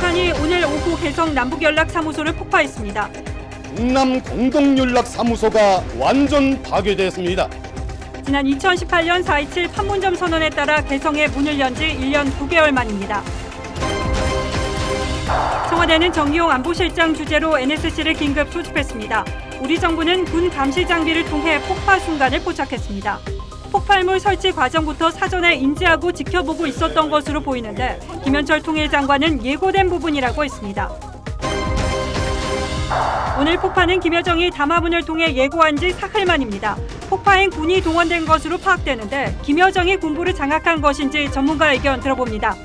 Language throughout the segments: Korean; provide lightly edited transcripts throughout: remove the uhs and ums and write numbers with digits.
북한이 오늘 오후 개성 남북연락사무소를 폭파했습니다. 북남 공동연락사무소가 완전 파괴됐습니다. 지난 2018년 4.27 판문점 선언에 따라 개성에 문을 연 지 1년 9개월 만입니다. 청와대는 정의용 안보실장 주재로 NSC를 긴급 소집했습니다. 우리 정부는 군 감시 장비를 통해 폭파 순간을 포착했습니다. 폭발물 설치 과정부터 사전에 인지하고 지켜보고 있었던 것으로 보이는데 김현철 통일장관은 예고된 부분이라고 했습니다. 오늘 폭파는 김여정이 담화문을 통해 예고한 지 사흘 만입니다. 폭파엔 군이 동원된 것으로 파악되는데 김여정이 군부를 장악한 것인지 전문가 의견 들어봅니다.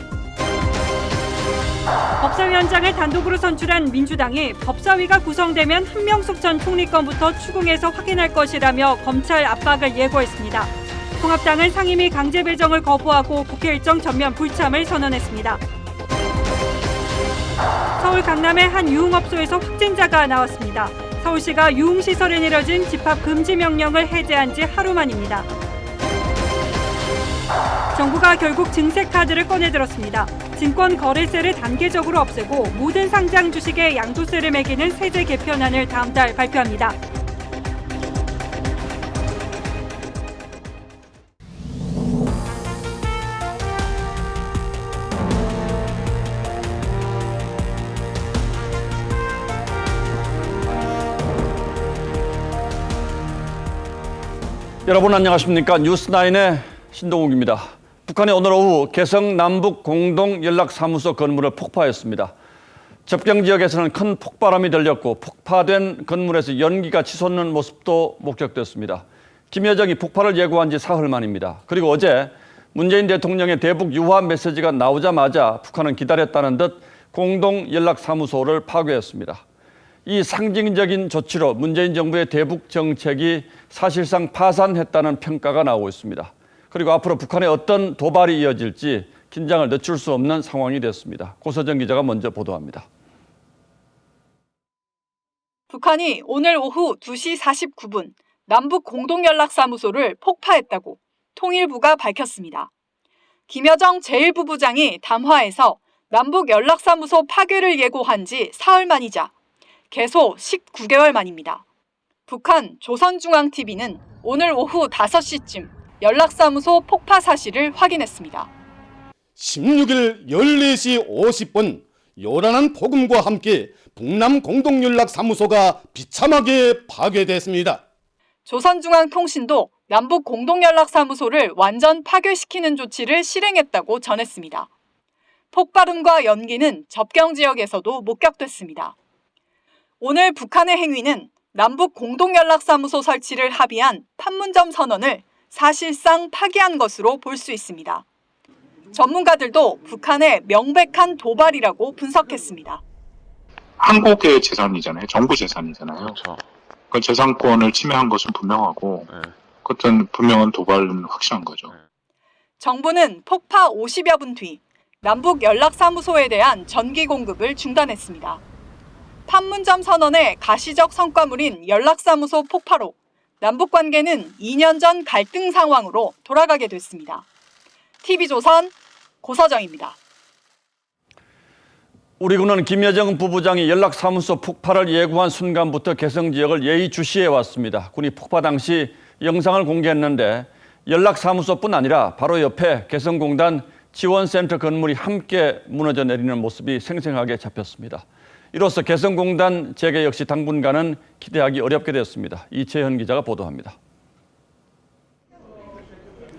법사위원장을 단독으로 선출한 민주당이 법사위가 구성되면 한명숙 전 총리 건부터 추궁해서 확인할 것이라며 검찰 압박을 예고했습니다. 통합당은 상임위 강제 배정을 거부하고 국회 일정 전면 불참을 선언했습니다. 서울 강남의 한 유흥업소에서 확진자가 나왔습니다. 서울시가 유흥시설에 내려진 집합 금지 명령을 해제한 지 하루 만입니다. 정부가 결국 증세카드를 꺼내들었습니다. 증권거래세를 단계적으로 없애고 모든 상장 주식에 양도세를 매기는 세제 개편안을 다음 달 발표합니다. 여러분 안녕하십니까? 뉴스9의 신동욱입니다. 북한이 오늘 오후 개성 남북 공동연락사무소 건물을 폭파했습니다. 접경 지역에서는 큰 폭발음이 들렸고 폭파된 건물에서 연기가 치솟는 모습도 목격됐습니다. 김여정이 폭발을 예고한 지 사흘 만입니다. 그리고 어제 문재인 대통령의 대북 유화 메시지가 나오자마자 북한은 기다렸다는 듯 공동연락사무소를 파괴했습니다. 이 상징적인 조치로 문재인 정부의 대북 정책이 사실상 파산했다는 평가가 나오고 있습니다. 그리고 앞으로 북한의 어떤 도발이 이어질지 긴장을 늦출 수 없는 상황이 됐습니다. 고서정 기자가 먼저 보도합니다. 북한이 오늘 오후 2시 49분 남북 공동연락사무소를 폭파했다고 통일부가 밝혔습니다. 김여정 제1부부장이 담화에서 남북 연락사무소 파괴를 예고한 지 사흘 만이자 개소 19개월 만입니다. 북한 조선중앙TV는 오늘 오후 5시쯤 연락사무소 폭파 사실을 확인했습니다. 16일 14시 50분 요란한 폭음과 함께 북남 공동연락사무소가 비참하게 파괴됐습니다. 조선중앙통신도 남북 공동연락사무소를 완전 파괴시키는 조치를 실행했다고 전했습니다. 폭발음과 연기는 접경 지역에서도 목격됐습니다. 오늘 북한의 행위는 남북 공동연락사무소 설치를 합의한 판문점 선언을 사실상 파기한 것으로 볼 수 있습니다. 전문가들도 북한의 명백한 도발이라고 분석했습니다. 한국의 재산이잖아요. 정부 재산이잖아요. 그렇죠. 그 재산권을 침해한 것은 분명하고 그것은 분명한 도발은 확실한 거죠. 정부는 폭파 50여 분 뒤 남북 연락사무소에 대한 전기 공급을 중단했습니다. 판문점 선언의 가시적 성과물인 연락사무소 폭파로 남북 관계는 2년 전 갈등 상황으로 돌아가게 됐습니다. TV조선 고서정입니다. 우리 군은 김여정 부부장이 연락사무소 폭파를 예고한 순간부터 개성 지역을 예의주시해 왔습니다. 군이 폭파 당시 영상을 공개했는데 연락사무소뿐 아니라 바로 옆에 개성공단 지원센터 건물이 함께 무너져 내리는 모습이 생생하게 잡혔습니다. 이로써 개성공단 재개 역시 당분간은 기대하기 어렵게 됐습니다. 이채현 기자가 보도합니다.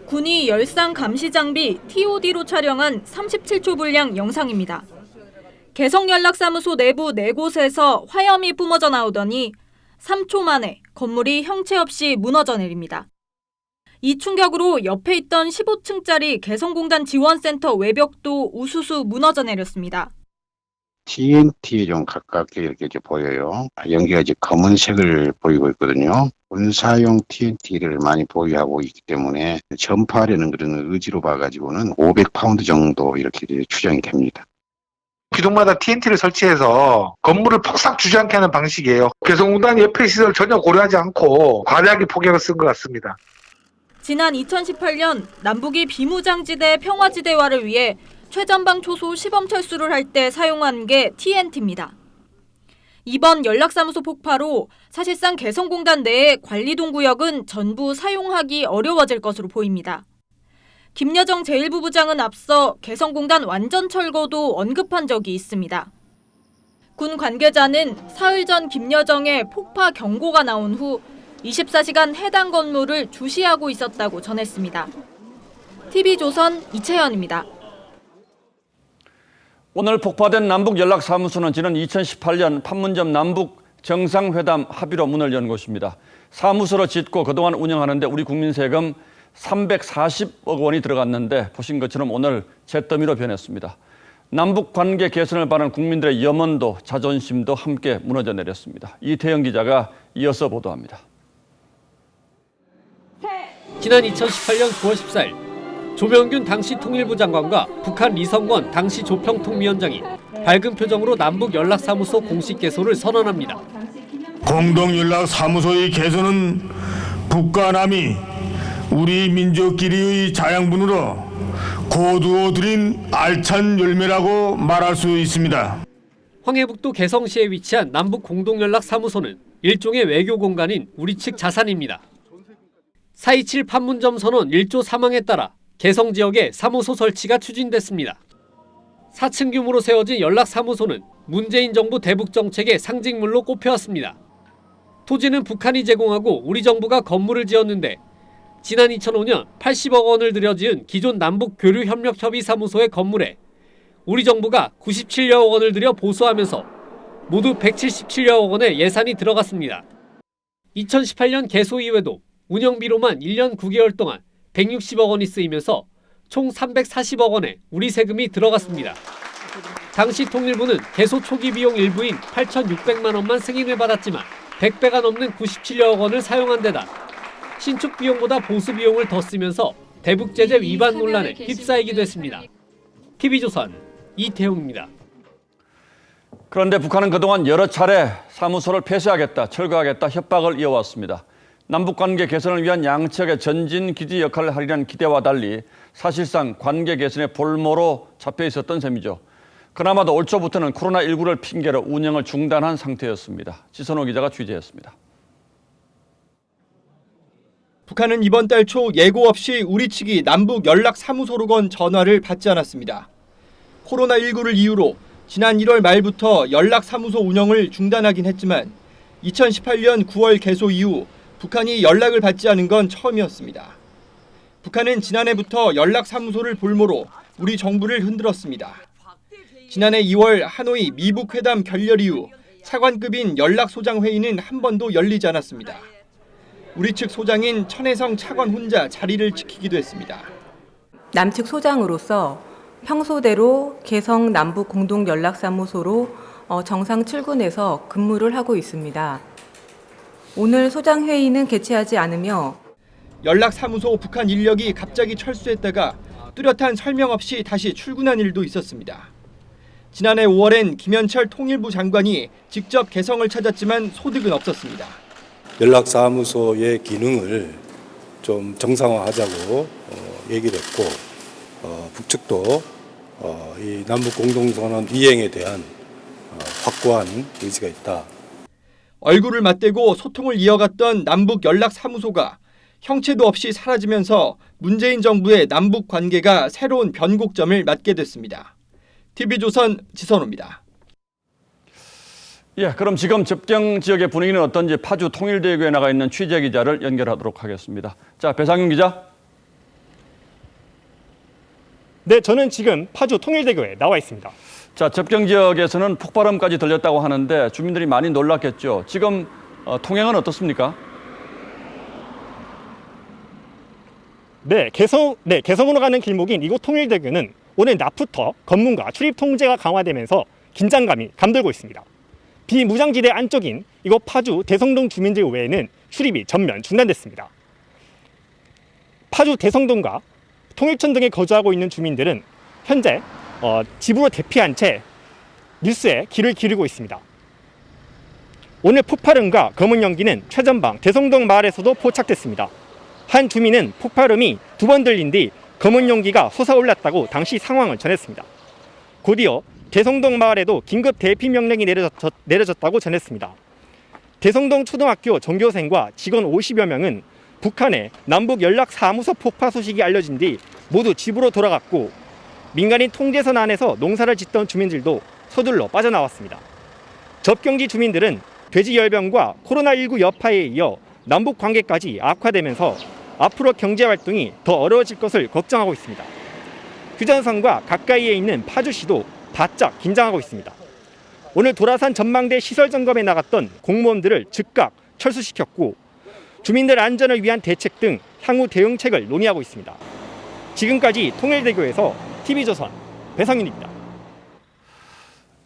군이 열상 감시 장비 TOD로 촬영한 37초 분량 영상입니다. 개성연락사무소 내부 4곳에서 화염이 뿜어져 나오더니 3초 만에 건물이 형체 없이 무너져 내립니다. 이 충격으로 옆에 있던 15층짜리 개성공단 지원센터 외벽도 우수수 무너져 내렸습니다. TNT에 좀 가깝게 이렇게 보여요. 연기가 이제 검은색을 보이고 있거든요. 군사용 TNT를 많이 보유하고 있기 때문에 전파하려는 그런 의지로 봐가지고는 500파운드 정도 이렇게 추정이 됩니다. 기둥마다 TNT를 설치해서 건물을 폭삭 주저앉게 하는 방식이에요. 개성공단 옆에 시설 전혀 고려하지 않고 과대하게 폭격을 쓴 것 같습니다. 지난 2018년 남북이 비무장지대 평화지대화를 위해 최전방 초소 시범 철수를 할 때 사용한 게 TNT입니다. 이번 연락사무소 폭파로 사실상 개성공단 내의 관리동 구역은 전부 사용하기 어려워질 것으로 보입니다. 김여정 제1부부장은 앞서 개성공단 완전 철거도 언급한 적이 있습니다. 군 관계자는 사흘 전 김여정의 폭파 경고가 나온 후 24시간 해당 건물을 주시하고 있었다고 전했습니다. TV조선 이채연입니다. 오늘 폭파된 남북연락사무소는 지난 2018년 판문점 남북 정상회담 합의로 문을 연 곳입니다. 사무소를 짓고 그동안 운영하는데 우리 국민 세금 340억 원이 들어갔는데 보신 것처럼 오늘 잿더미로 변했습니다. 남북 관계 개선을 바라는 국민들의 염원도 자존심도 함께 무너져 내렸습니다. 이태영 기자가 이어서 보도합니다. 지난 2018년 9월 14일 조명균 당시 통일부 장관과 북한 리성권 당시 조평통미원장이 밝은 표정으로 남북연락사무소 공식 개소를 선언합니다. 공동연락사무소의 개소는 북과 남이 우리 민족끼리의 자양분으로 거두어들인 알찬 열매라고 말할 수 있습니다. 황해북도 개성시에 위치한 남북공동연락사무소는 일종의 외교 공간인 우리 측 자산입니다. 4.27 판문점 선언 1조 3항에 따라 개성 지역에 사무소 설치가 추진됐습니다. 4층 규모로 세워진 연락사무소는 문재인 정부 대북 정책의 상징물로 꼽혀왔습니다. 토지는 북한이 제공하고 우리 정부가 건물을 지었는데 지난 2005년 80억 원을 들여 지은 기존 남북교류협력협의사무소의 건물에 우리 정부가 97여 원을 들여 보수하면서 모두 177여 원의 예산이 들어갔습니다. 2018년 개소 이후에도 운영비로만 1년 9개월 동안 160억 원이 쓰이면서 총 340억 원의 우리 세금이 들어갔습니다. 당시 통일부는 개소 초기 비용 일부인 8,600만 원만 승인을 받았지만 100배가 넘는 97억 원을 사용한 데다 신축 비용보다 보수 비용을 더 쓰면서 대북 제재 위반 논란에 휩싸이기도 했습니다. TV조선 이태웅입니다. 그런데 북한은 그동안 여러 차례 사무소를 폐쇄하겠다, 철거하겠다 협박을 이어왔습니다. 남북관계 개선을 위한 양측의 전진기지 역할을 하리라는 기대와 달리 사실상 관계 개선의 볼모로 잡혀 있었던 셈이죠. 그나마도 올 초부터는 코로나19를 핑계로 운영을 중단한 상태였습니다. 지선호 기자가 취재했습니다. 북한은 이번 달 초 예고 없이 우리 측이 남북 연락사무소로 건 전화를 받지 않았습니다. 코로나19를 이유로 지난 1월 말부터 연락사무소 운영을 중단하긴 했지만 2018년 9월 개소 이후 북한이 연락을 받지 않은 건 처음이었습니다. 북한은 지난해부터 연락사무소를 볼모로 우리 정부를 흔들었습니다. 지난해 2월 하노이 미북 회담 결렬 이후 차관급인 연락소장 회의는 한 번도 열리지 않았습니다. 우리 측 소장인 천혜성 차관 혼자 자리를 지키기도 했습니다. 남측 소장으로서 평소대로 개성 남북 공동연락사무소로 정상 출근해서 근무를 하고 있습니다. 오늘 소장 회의는 개최하지 않으며 연락사무소 북한 인력이 갑자기 철수했다가 뚜렷한 설명 없이 다시 출근한 일도 있었습니다. 지난해 5월엔 김현철 통일부 장관이 직접 개성을 찾았지만 소득은 없었습니다. 연락사무소의 기능을 좀 정상화하자고 얘기를 했고 북측도 이 남북공동선언 이행에 대한 확고한 의지가 있다. 얼굴을 맞대고 소통을 이어갔던 남북연락사무소가 형체도 없이 사라지면서 문재인 정부의 남북 관계가 새로운 변곡점을 맞게 됐습니다. TV조선 지선호입니다. 그럼 지금 접경 지역의 분위기는 어떤지 파주 통일대교에 나가 있는 취재기자를 연결하도록 하겠습니다. 자, 배상윤 기자. 네, 저는 지금 파주 통일대교에 나와 있습니다. 자, 접경 지역에서는 폭발음까지 들렸다고 하는데 주민들이 많이 놀랐겠죠. 지금 통행은 어떻습니까? 네, 개성으로 가는 길목인 이곳 통일대교는 오늘 낮부터 검문과 출입 통제가 강화되면서 긴장감이 감돌고 있습니다. 비무장지대 안쪽인 이곳 파주 대성동 주민들 외에는 출입이 전면 중단됐습니다. 파주 대성동과 통일천 등에 거주하고 있는 주민들은 현재 집으로 대피한 채 뉴스에 귀를 기울이고 있습니다. 오늘 폭발음과 검은 연기는 최전방 대성동 마을에서도 포착됐습니다. 한 주민은 폭발음이 2번 들린 뒤 검은 용기가 솟아올랐다고 당시 상황을 전했습니다. 곧이어 대성동 마을에도 긴급 대피 명령이 내려졌다고 전했습니다. 대성동 초등학교 전교생과 직원 50여 명은 북한의 남북 연락사무소 폭파 소식이 알려진 뒤 모두 집으로 돌아갔고, 민간인 통제선 안에서 농사를 짓던 주민들도 서둘러 빠져나왔습니다. 접경지 주민들은 돼지열병과 코로나19 여파에 이어 남북 관계까지 악화되면서 앞으로 경제활동이 더 어려워질 것을 걱정하고 있습니다. 휴전선과 가까이에 있는 파주시도 바짝 긴장하고 있습니다. 오늘 도라산 전망대 시설 점검에 나갔던 공무원들을 즉각 철수시켰고, 주민들 안전을 위한 대책 등 향후 대응책을 논의하고 있습니다. 지금까지 통일대교에서 TV조선 배상윤입니다.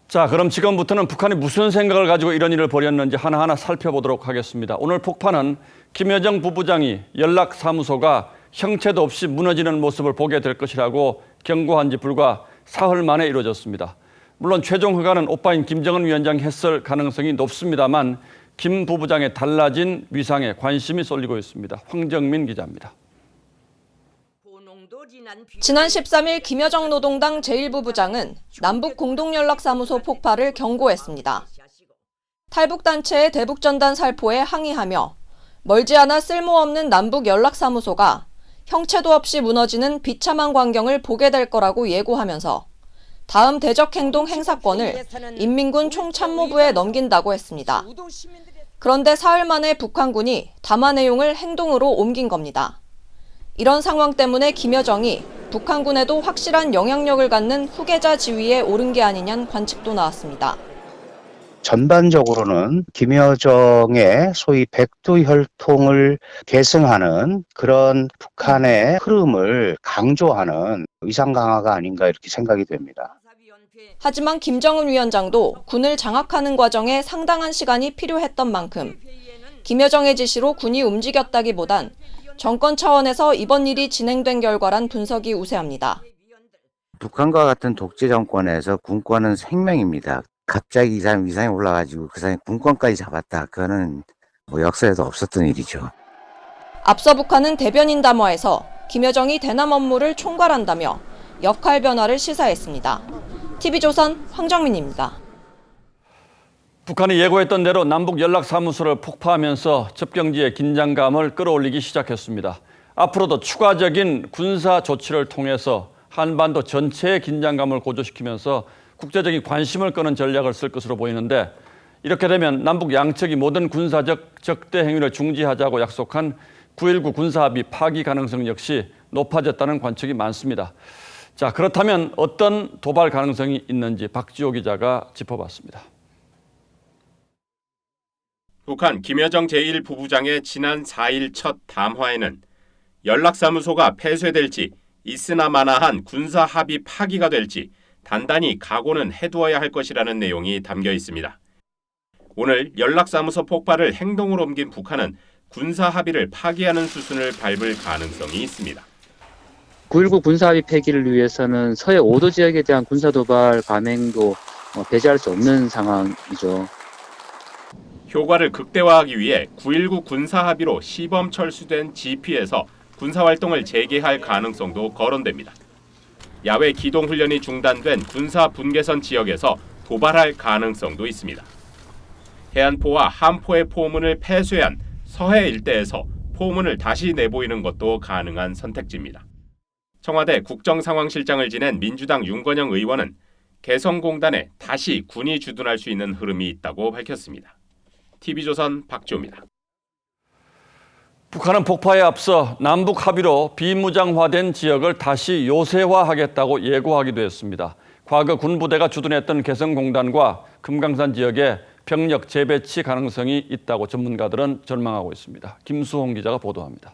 자, 그럼 지금부터는 북한이 무슨 생각을 가지고 이런 일을 벌였는지 하나하나 살펴보도록 하겠습니다. 오늘 폭파는 김여정 부부장이 연락사무소가 형체도 없이 무너지는 모습을 보게 될 것이라고 경고한 지 불과 사흘 만에 이루어졌습니다. 물론 최종 허가는 오빠인 김정은 위원장이 했을 가능성이 높습니다만 김 부부장의 달라진 위상에 관심이 쏠리고 있습니다. 황정민 기자입니다. 지난 13일 김여정 노동당 제1부부장은 남북공동연락사무소 폭파를 경고했습니다. 탈북단체의 대북전단 살포에 항의하며 멀지 않아 쓸모없는 남북연락사무소가 형체도 없이 무너지는 비참한 광경을 보게 될 거라고 예고하면서 다음 대적행동 행사권을 인민군 총참모부에 넘긴다고 했습니다. 그런데 사흘 만에 북한군이 담화 내용을 행동으로 옮긴 겁니다. 이런 상황 때문에 김여정이 북한군에도 확실한 영향력을 갖는 후계자 지위에 오른 게 아니냐는 관측도 나왔습니다. 전반적으로는 김여정의 소위 백두혈통을 계승하는 그런 북한의 흐름을 강조하는 위상 강화가 아닌가 이렇게 생각이 됩니다. 하지만 김정은 위원장도 군을 장악하는 과정에 상당한 시간이 필요했던 만큼 김여정의 지시로 군이 움직였다기보단 정권 차원에서 이번 일이 진행된 결과란 분석이 우세합니다. 북한과 같은 독재 정권에서 군권은 생명입니다. 갑자기 이 사람 위상이 올라가지고 그 사람이 군권까지 잡았다. 그거는 역사에도 없었던 일이죠. 앞서 북한은 대변인 담화에서 김여정이 대남 업무를 총괄한다며 역할 변화를 시사했습니다. TV조선 황정민입니다. 북한이 예고했던 대로 남북연락사무소를 폭파하면서 접경지의 긴장감을 끌어올리기 시작했습니다. 앞으로도 추가적인 군사 조치를 통해서 한반도 전체의 긴장감을 고조시키면서 국제적인 관심을 끄는 전략을 쓸 것으로 보이는데, 이렇게 되면 남북 양측이 모든 군사적 적대 행위를 중지하자고 약속한 9.19 군사합의 파기 가능성 역시 높아졌다는 관측이 많습니다. 자, 그렇다면 어떤 도발 가능성이 있는지 박지호 기자가 짚어봤습니다. 북한 김여정 제1부부장의 지난 4일 첫 담화에는 연락사무소가 폐쇄될지 있으나 마나한 군사합의 파기가 될지 단단히 각오는 해두어야 할 것이라는 내용이 담겨 있습니다. 오늘 연락사무소 폭발을 행동으로 옮긴 북한은 군사합의를 파기하는 수순을 밟을 가능성이 있습니다. 9.19 군사합의 폐기를 위해서는 서해 5도 지역에 대한 군사도발 감행도 배제할 수 없는 상황이죠. 효과를 극대화하기 위해 9.19 군사합의로 시범 철수된 GP에서 군사활동을 재개할 가능성도 거론됩니다. 야외 기동훈련이 중단된 군사 분계선 지역에서 도발할 가능성도 있습니다. 해안포와 함포의 포문을 폐쇄한 서해 일대에서 포문을 다시 내보이는 것도 가능한 선택지입니다. 청와대 국정상황실장을 지낸 민주당 윤건영 의원은 개성공단에 다시 군이 주둔할 수 있는 흐름이 있다고 밝혔습니다. TV조선 박지호입니다. 북한은 폭파에 앞서 남북 합의로 비무장화된 지역을 다시 요새화하겠다고 예고하기도 했습니다. 과거 군부대가 주둔했던 개성공단과 금강산 지역에 병력 재배치 가능성이 있다고 전문가들은 전망하고 있습니다. 김수홍 기자가 보도합니다.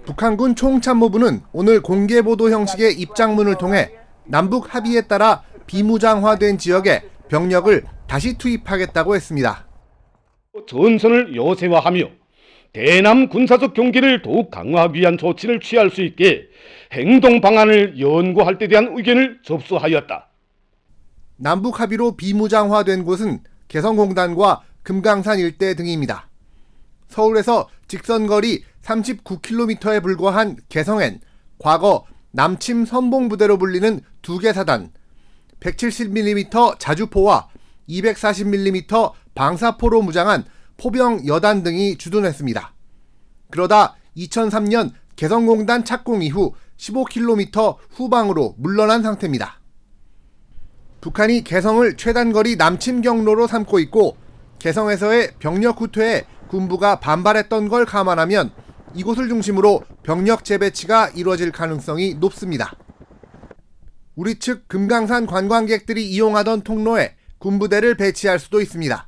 북한군 총참모부는 오늘 공개보도 형식의 입장문을 통해 남북 합의에 따라 비무장화된 지역에 병력을 다시 투입하겠다고 했습니다. 전선을 요새화하며 대남 군사적 경계를 더욱 강화하기 위한 조치를 취할 수 있게 행동 방안을 연구할 데 대한 의견을 접수하였다. 남북 합의로 비무장화된 곳은 개성공단과 금강산 일대 등입니다. 서울에서 직선거리 39km에 불과한 개성엔 과거 남침 선봉부대로 불리는 2개 사단, 170mm 자주포와 240mm 방사포로 무장한 포병 여단 등이 주둔했습니다. 그러다 2003년 개성공단 착공 이후 15km 후방으로 물러난 상태입니다. 북한이 개성을 최단거리 남침 경로로 삼고 있고 개성에서의 병력 후퇴에 군부가 반발했던 걸 감안하면 이곳을 중심으로 병력 재배치가 이루어질 가능성이 높습니다. 우리 측 금강산 관광객들이 이용하던 통로에 군부대를 배치할 수도 있습니다.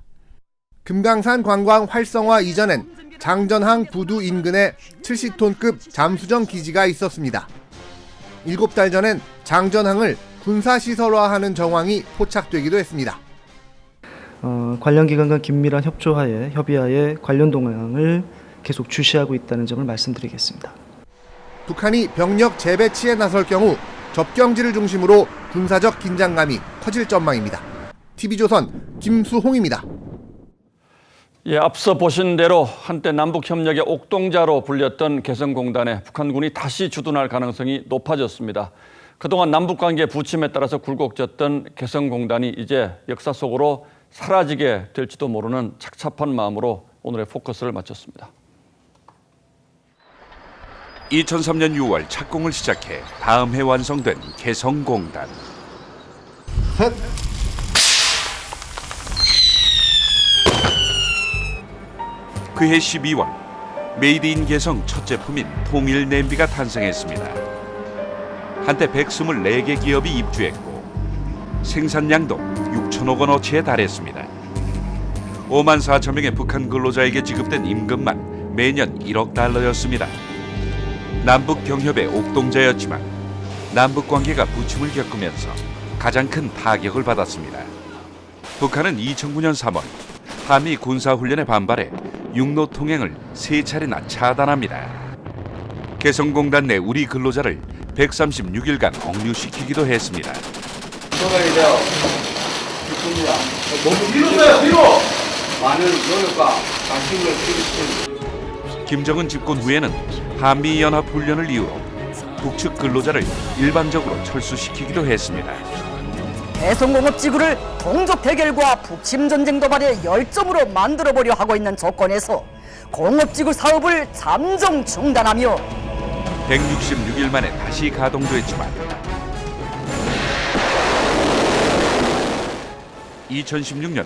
금강산 관광 활성화 이전엔 장전항 부두 인근에 70톤급 잠수정 기지가 있었습니다. 7달 전엔 장전항을 군사시설화하는 정황이 포착되기도 했습니다. 관련 기관과 긴밀한 협의하에 관련 동향을 계속 주시하고 있다는 점을 말씀드리겠습니다. 북한이 병력 재배치에 나설 경우 접경지를 중심으로 군사적 긴장감이 커질 전망입니다. TV조선 김수홍입니다. 예, 앞서 보신 대로 한때 남북협력의 옥동자로 불렸던 개성공단에 북한군이 다시 주둔할 가능성이 높아졌습니다. 그동안 남북관계 부침에 따라서 굴곡졌던 개성공단이 이제 역사 속으로 사라지게 될지도 모르는 착잡한 마음으로 오늘의 포커스를 마쳤습니다. 2003년 6월 착공을 시작해 다음 해 완성된 개성공단. 그해 12월 메이드 인 개성 첫 제품인 통일 냄비가 탄생했습니다. 한때 124개 기업이 입주했고 생산량도 6천억 원어치에 달했습니다. 5만 4천 명의 북한 근로자에게 지급된 임금만 매년 1억 달러였습니다. 남북 경협의 옥동자였지만 남북 관계가 부침을 겪으면서 가장 큰 타격을 받았습니다. 북한은 2009년 3월 한미 군사훈련에 반발해 육로 통행을 3차례나 차단합니다. 개성공단 내 우리 근로자를 136일간 억류시키기도 했습니다. 너무 뒤로서요, 뒤로! 많은 노력과 관심을 기울이시는 김정은 집권 후에는 한미연합훈련을 이유로 북측 근로자를 일방적으로 철수시키기도 했습니다. 개성공업지구를 동족 대결과 북침전쟁 도발의 열점으로 만들어보려 하고 있는 조건에서 공업지구 사업을 잠정 중단하며 166일 만에 다시 가동됐지만 2016년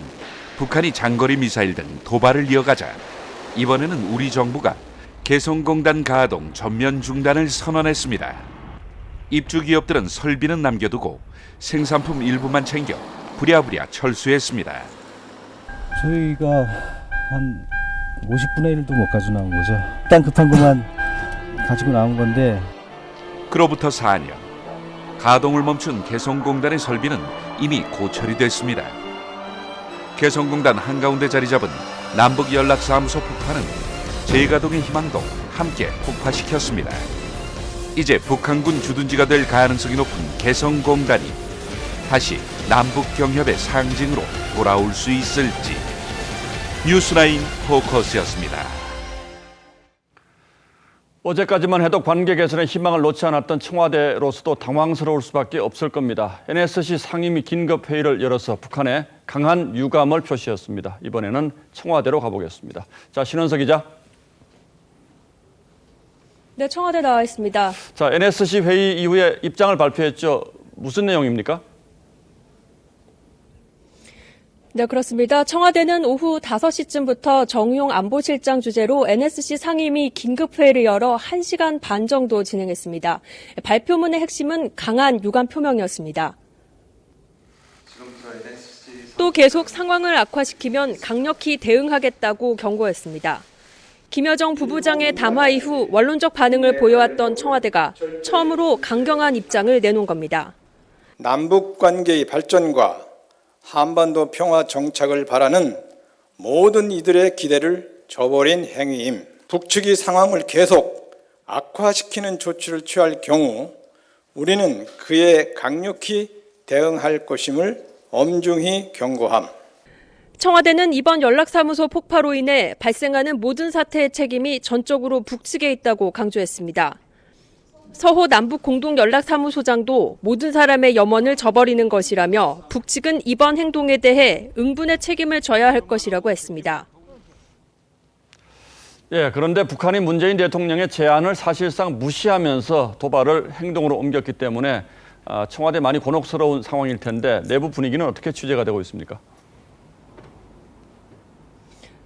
북한이 장거리 미사일 등 도발을 이어가자 이번에는 우리 정부가 개성공단 가동 전면 중단을 선언했습니다. 입주 기업들은 설비는 남겨두고 생산품 일부만 챙겨 부랴부랴 철수했습니다. 저희가 한 50분의 1도 못 가지고 나온 거죠. 일단 급한 것만 가지고 나온 건데. 그로부터 4년 가동을 멈춘 개성공단의 설비는 이미 고철이 됐습니다. 개성공단 한가운데 자리 잡은 남북연락사무소 폭파는 재가동의 희망도 함께 폭파시켰습니다. 이제 북한군 주둔지가 될 가능성이 높은 개성공단이 다시 남북경협의 상징으로 돌아올 수 있을지. 뉴스라인 포커스였습니다. 어제까지만 해도 관계 개선에 희망을 놓지 않았던 청와대로서도 당황스러울 수밖에 없을 겁니다. NSC 상임위 긴급회의를 열어서 북한에 강한 유감을 표시했습니다. 이번에는 청와대로 가보겠습니다. 자, 신원석 기자. 네, 청와대 나와 있습니다. 자, NSC 회의 이후에 입장을 발표했죠. 무슨 내용입니까? 네, 그렇습니다. 청와대는 오후 5시쯤부터 정우용 안보실장 주재로 NSC 상임위 긴급회의를 열어 1시간 반 정도 진행했습니다. 발표문의 핵심은 강한 유감 표명이었습니다. 또 계속 상황을 악화시키면 강력히 대응하겠다고 경고했습니다. 김여정 부부장의 담화 이후 원론적 반응을 보여왔던 청와대가 처음으로 강경한 입장을 내놓은 겁니다. 남북관계의 발전과 한반도 평화 정착을 바라는 모든 이들의 기대를 저버린 행위임. 북측이 상황을 계속 악화시키는 조치를 취할 경우 우리는 그에 강력히 대응할 것임을 엄중히 경고함. 청와대는 이번 연락사무소 폭파로 인해 발생하는 모든 사태의 책임이 전적으로 북측에 있다고 강조했습니다. 서호 남북공동연락사무소장도 모든 사람의 염원을 저버리는 것이라며 북측은 이번 행동에 대해 응분의 책임을 져야 할 것이라고 했습니다. 그런데 북한이 문재인 대통령의 제안을 사실상 무시하면서 도발을 행동으로 옮겼기 때문에 청와대 많이 곤혹스러운 상황일 텐데 내부 분위기는 어떻게 취재가 되고 있습니까?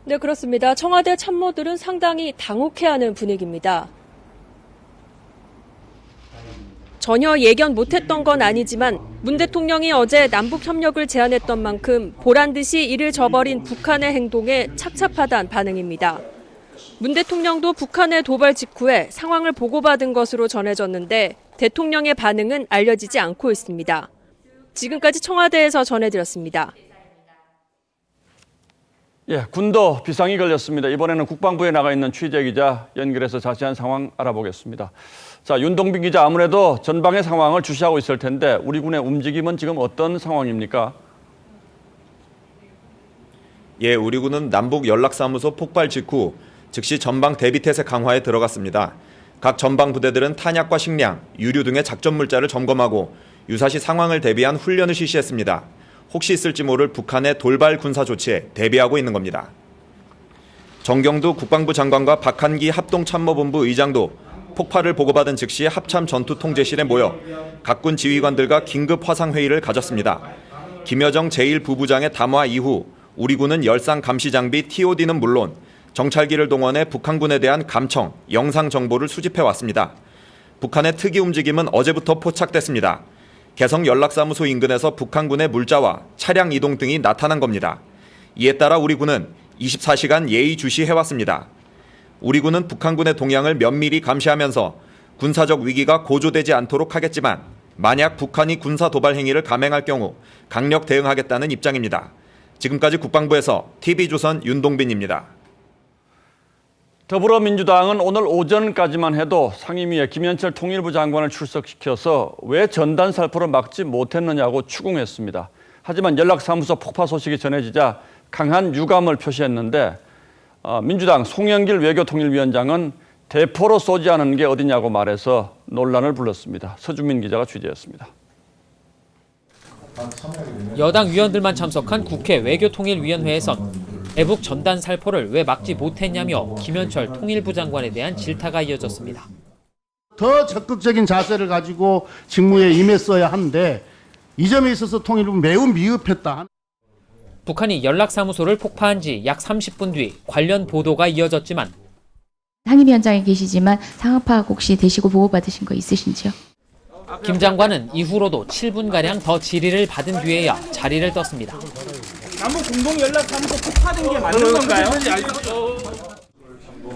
네, 그렇습니다. 청와대 참모들은 상당히 당혹해하는 분위기입니다. 전혀 예견 못했던 건 아니지만 문 대통령이 어제 남북 협력을 제안했던 만큼 보란 듯이 이를 저버린 북한의 행동에 착잡하다는 반응입니다. 문 대통령도 북한의 도발 직후에 상황을 보고받은 것으로 전해졌는데 대통령의 반응은 알려지지 않고 있습니다. 지금까지 청와대에서 전해드렸습니다. 군도 비상이 걸렸습니다. 이번에는 국방부에 나가 있는 취재기자 연결해서 자세한 상황 알아보겠습니다. 자, 윤동빈 기자, 아무래도 전방의 상황을 주시하고 있을 텐데 우리 군의 움직임은 지금 어떤 상황입니까? 우리 군은 남북 연락사무소 폭발 직후 즉시 전방 대비태세 강화에 들어갔습니다. 각 전방 부대들은 탄약과 식량, 유류 등의 작전 물자를 점검하고 유사시 상황을 대비한 훈련을 실시했습니다. 혹시 있을지 모를 북한의 돌발 군사 조치에 대비하고 있는 겁니다. 정경두 국방부 장관과 박한기 합동참모본부 의장도 폭발을 보고받은 즉시 합참 전투통제실에 모여 각군 지휘관들과 긴급 화상회의를 가졌습니다. 김여정 제1부부장의 담화 이후 우리 군은 열상 감시 장비 TOD는 물론 정찰기를 동원해 북한군에 대한 감청, 영상 정보를 수집해왔습니다. 북한의 특이 움직임은 어제부터 포착됐습니다. 개성 연락사무소 인근에서 북한군의 물자와 차량 이동 등이 나타난 겁니다. 이에 따라 우리 군은 24시간 예의주시해왔습니다. 우리 군은 북한군의 동향을 면밀히 감시하면서 군사적 위기가 고조되지 않도록 하겠지만 만약 북한이 군사 도발 행위를 감행할 경우 강력 대응하겠다는 입장입니다. 지금까지 국방부에서 TV조선 윤동빈입니다. 더불어민주당은 오늘 오전까지만 해도 상임위에 김현철 통일부 장관을 출석시켜서 왜 전단 살포를 막지 못했느냐고 추궁했습니다. 하지만 연락사무소 폭파 소식이 전해지자 강한 유감을 표시했는데 민주당 송영길 외교통일위원장은 대포로 쏘지 않은 게 어디냐고 말해서 논란을 불렀습니다. 서주민 기자가 취재했습니다. 여당 위원들만 참석한 국회 외교통일위원회에선 대북 전단 살포를 왜 막지 못했냐며 김현철 통일부 장관에 대한 질타가 이어졌습니다. 더 적극적인 자세를 가지고 직무에 임했어야 하는데 이 점에 있어서 통일부 매우 미흡했다. 북한이 연락사무소를 폭파한 지 약 30분 뒤 관련 보도가 이어졌지만 상임위원장에 계시지만 상황 파악 혹시 되시고 보고받으신 거 있으신지요? 김 장관은 이후로도 7분가량 더 질의를 받은 뒤에야 자리를 떴습니다. 남북 공동연락사무소 폭파된 게 맞는 건가요?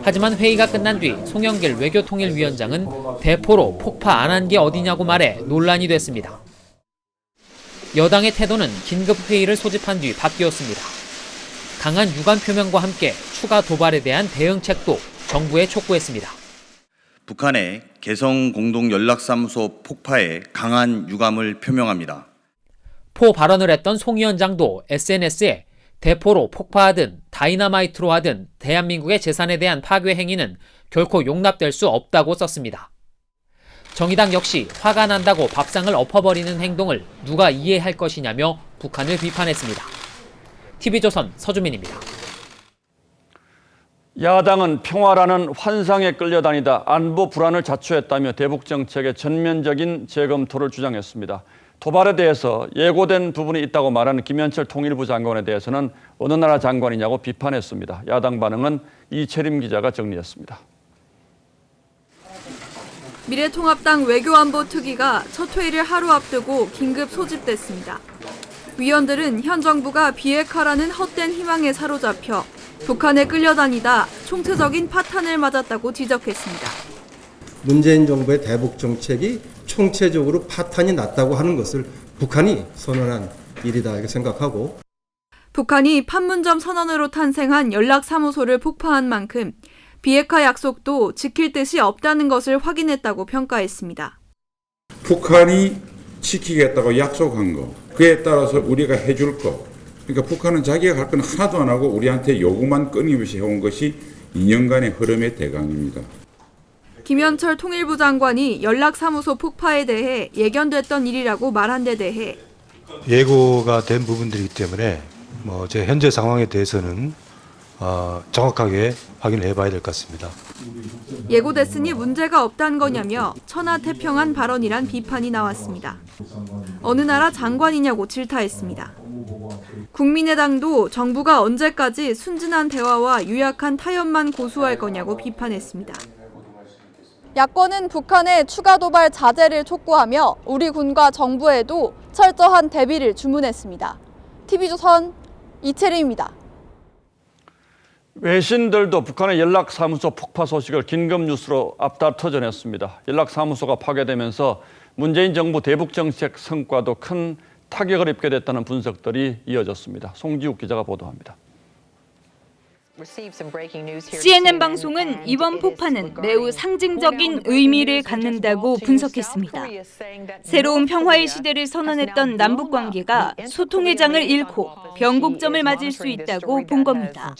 하지만 회의가 끝난 뒤 송영길 외교통일위원장은 대포로 폭파 안 한 게 어디냐고 말해 논란이 됐습니다. 여당의 태도는 긴급 회의를 소집한 뒤 바뀌었습니다. 강한 유감 표명과 함께 추가 도발에 대한 대응책도 정부에 촉구했습니다. 북한의 개성 공동연락사무소 폭파에 강한 유감을 표명합니다. 포 발언을 했던 송 위원장도 SNS에 대포로 폭파하든 다이너마이트로 하든 대한민국의 재산에 대한 파괴 행위는 결코 용납될 수 없다고 썼습니다. 정의당 역시 화가 난다고 밥상을 엎어버리는 행동을 누가 이해할 것이냐며 북한을 비판했습니다. TV조선 서주민입니다. 야당은 평화라는 환상에 끌려다니다 안보 불안을 자초했다며 대북 정책의 전면적인 재검토를 주장했습니다. 도발에 대해서 예고된 부분이 있다고 말하는 김현철 통일부 장관에 대해서는 어느 나라 장관이냐고 비판했습니다. 야당 반응은 이채림 기자가 정리했습니다. 미래통합당 외교안보특위가 첫 회의를 하루 앞두고 긴급 소집됐습니다. 위원들은 현 정부가 비핵화라는 헛된 희망에 사로잡혀 북한에 끌려다니다 총체적인 파탄을 맞았다고 지적했습니다. 문재인 정부의 대북 정책이 총체적으로 파탄이 났다고 하는 것을 북한이 선언한 일이다 이렇게 생각하고, 북한이 판문점 선언으로 탄생한 연락사무소를 폭파한 만큼 비핵화 약속도 지킬 뜻이 없다는 것을 확인했다고 평가했습니다. 북한이 지키겠다고 약속한 거, 그에 따라서 우리가 해줄 거, 그러니까 북한은 자기가 할 건 하나도 안 하고 우리한테 요구만 끊임없이 해온 것이 2년간의 흐름의 대강입니다. 김현철 통일부 장관이 연락사무소 폭파에 대해 예견됐던 일이라고 말한 데 대해 예고가 된 부분들이기 때문에 제 현재 상황에 대해서는 정확하게 확인을 해봐야 될 것 같습니다. 예고됐으니 문제가 없다는 거냐며 천하태평한 발언이란 비판이 나왔습니다. 어느 나라 장관이냐고 질타했습니다. 국민의당도 정부가 언제까지 순진한 대화와 유약한 타협만 고수할 거냐고 비판했습니다. 야권은 북한의 추가 도발 자제를 촉구하며 우리 군과 정부에도 철저한 대비를 주문했습니다. TV조선 이채림입니다. 외신들도 북한의 연락사무소 폭파 소식을 긴급뉴스로 앞다퉈 전했습니다. 연락사무소가 파괴되면서 문재인 정부 대북정책 성과도 큰 타격을 입게 됐다는 분석들이 이어졌습니다. 송지욱 기자가 보도합니다. CNN 방송은 이번 폭파는 매우 상징적인 의미를 갖는다고 분석했습니다. 새로운 평화의 시대를 선언했던 남북 관계가 소통의 장을 잃고 변곡점을 맞을 수 있다고 본 겁니다.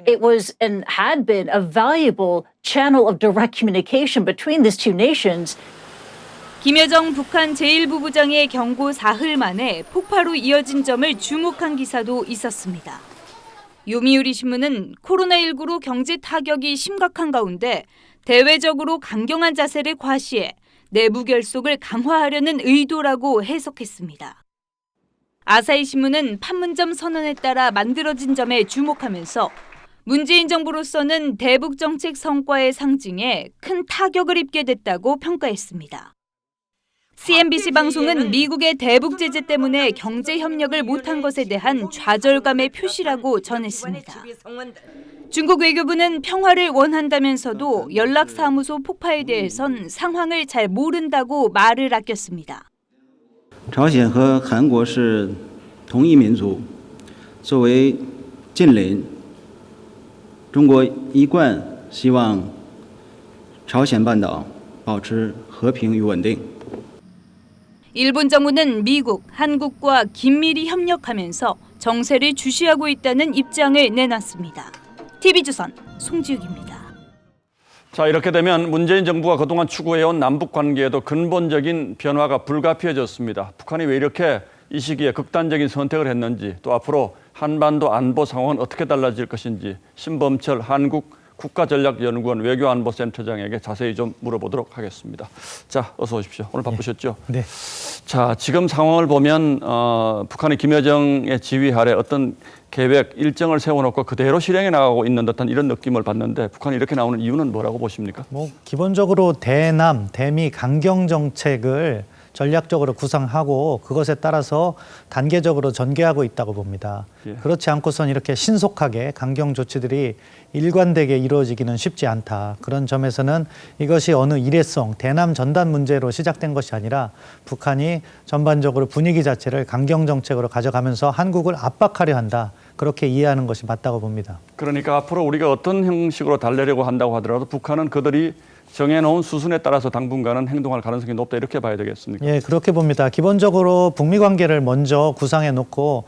It was and had been a valuable channel of direct communication between these two nations. 김여정 북한 제1부부장의 경고 사흘 만에 폭파로 이어진 점을 주목한 기사도 있었습니다. 요미우리 신문은 코로나19로 경제 타격이 심각한 가운데 대외적으로 강경한 자세를 과시해 내부 결속을 강화하려는 의도라고 해석했습니다. 아사히 신문은 판문점 선언에 따라 만들어진 점에 주목하면서 문재인 정부로서는 대북 정책 성과의 상징에 큰 타격을 입게 됐다고 평가했습니다. CNBC 방송은 미국의 대북 제재 때문에 경제 협력을 못한 것에 대한 좌절감의 표시라고 전했습니다. 중국 외교부는 평화를 원한다면서도 연락사무소 폭파에 대해선 상황을 잘 모른다고 말을 아꼈습니다. 朝鲜和韩国是同一民族，作为近邻，中国一贯希望朝鲜半岛保持和平与稳定。 일본 정부는 미국, 한국과 긴밀히 협력하면서 정세를 주시하고 있다는 입장을 내놨습니다. TV조선 송지욱입니다. 자, 이렇게 되면 문재인 정부가 그동안 추구해온 남북 관계에도 근본적인 변화가 불가피해졌습니다. 북한이 왜 이렇게 이 시기에 극단적인 선택을 했는지, 또 앞으로 한반도 안보 상황은 어떻게 달라질 것인지 신범철 한국 국가전략연구원 외교안보센터장에게 자세히 좀 물어보도록 하겠습니다. 자, 어서 오십시오. 오늘 바쁘셨죠? 네. 자, 지금 상황을 보면 북한이 김여정의 지휘 아래 어떤 계획, 일정을 세워놓고 그대로 실행해 나가고 있는 듯한 이런 느낌을 받는데 북한이 이렇게 나오는 이유는 뭐라고 보십니까? 기본적으로 대남, 대미 강경 정책을 전략적으로 구상하고 그것에 따라서 단계적으로 전개하고 있다고 봅니다. 예. 그렇지 않고선 이렇게 신속하게 강경 조치들이 일관되게 이루어지기는 쉽지 않다. 그런 점에서는 이것이 어느 일회성, 대남 전단 문제로 시작된 것이 아니라 북한이 전반적으로 분위기 자체를 강경 정책으로 가져가면서 한국을 압박하려 한다. 그렇게 이해하는 것이 맞다고 봅니다. 그러니까 앞으로 우리가 어떤 형식으로 달래려고 한다고 하더라도 북한은 그들이 정해놓은 수순에 따라서 당분간은 행동할 가능성이 높다 이렇게 봐야 되겠습니까? 예, 그렇게 봅니다. 기본적으로 북미 관계를 먼저 구상해 놓고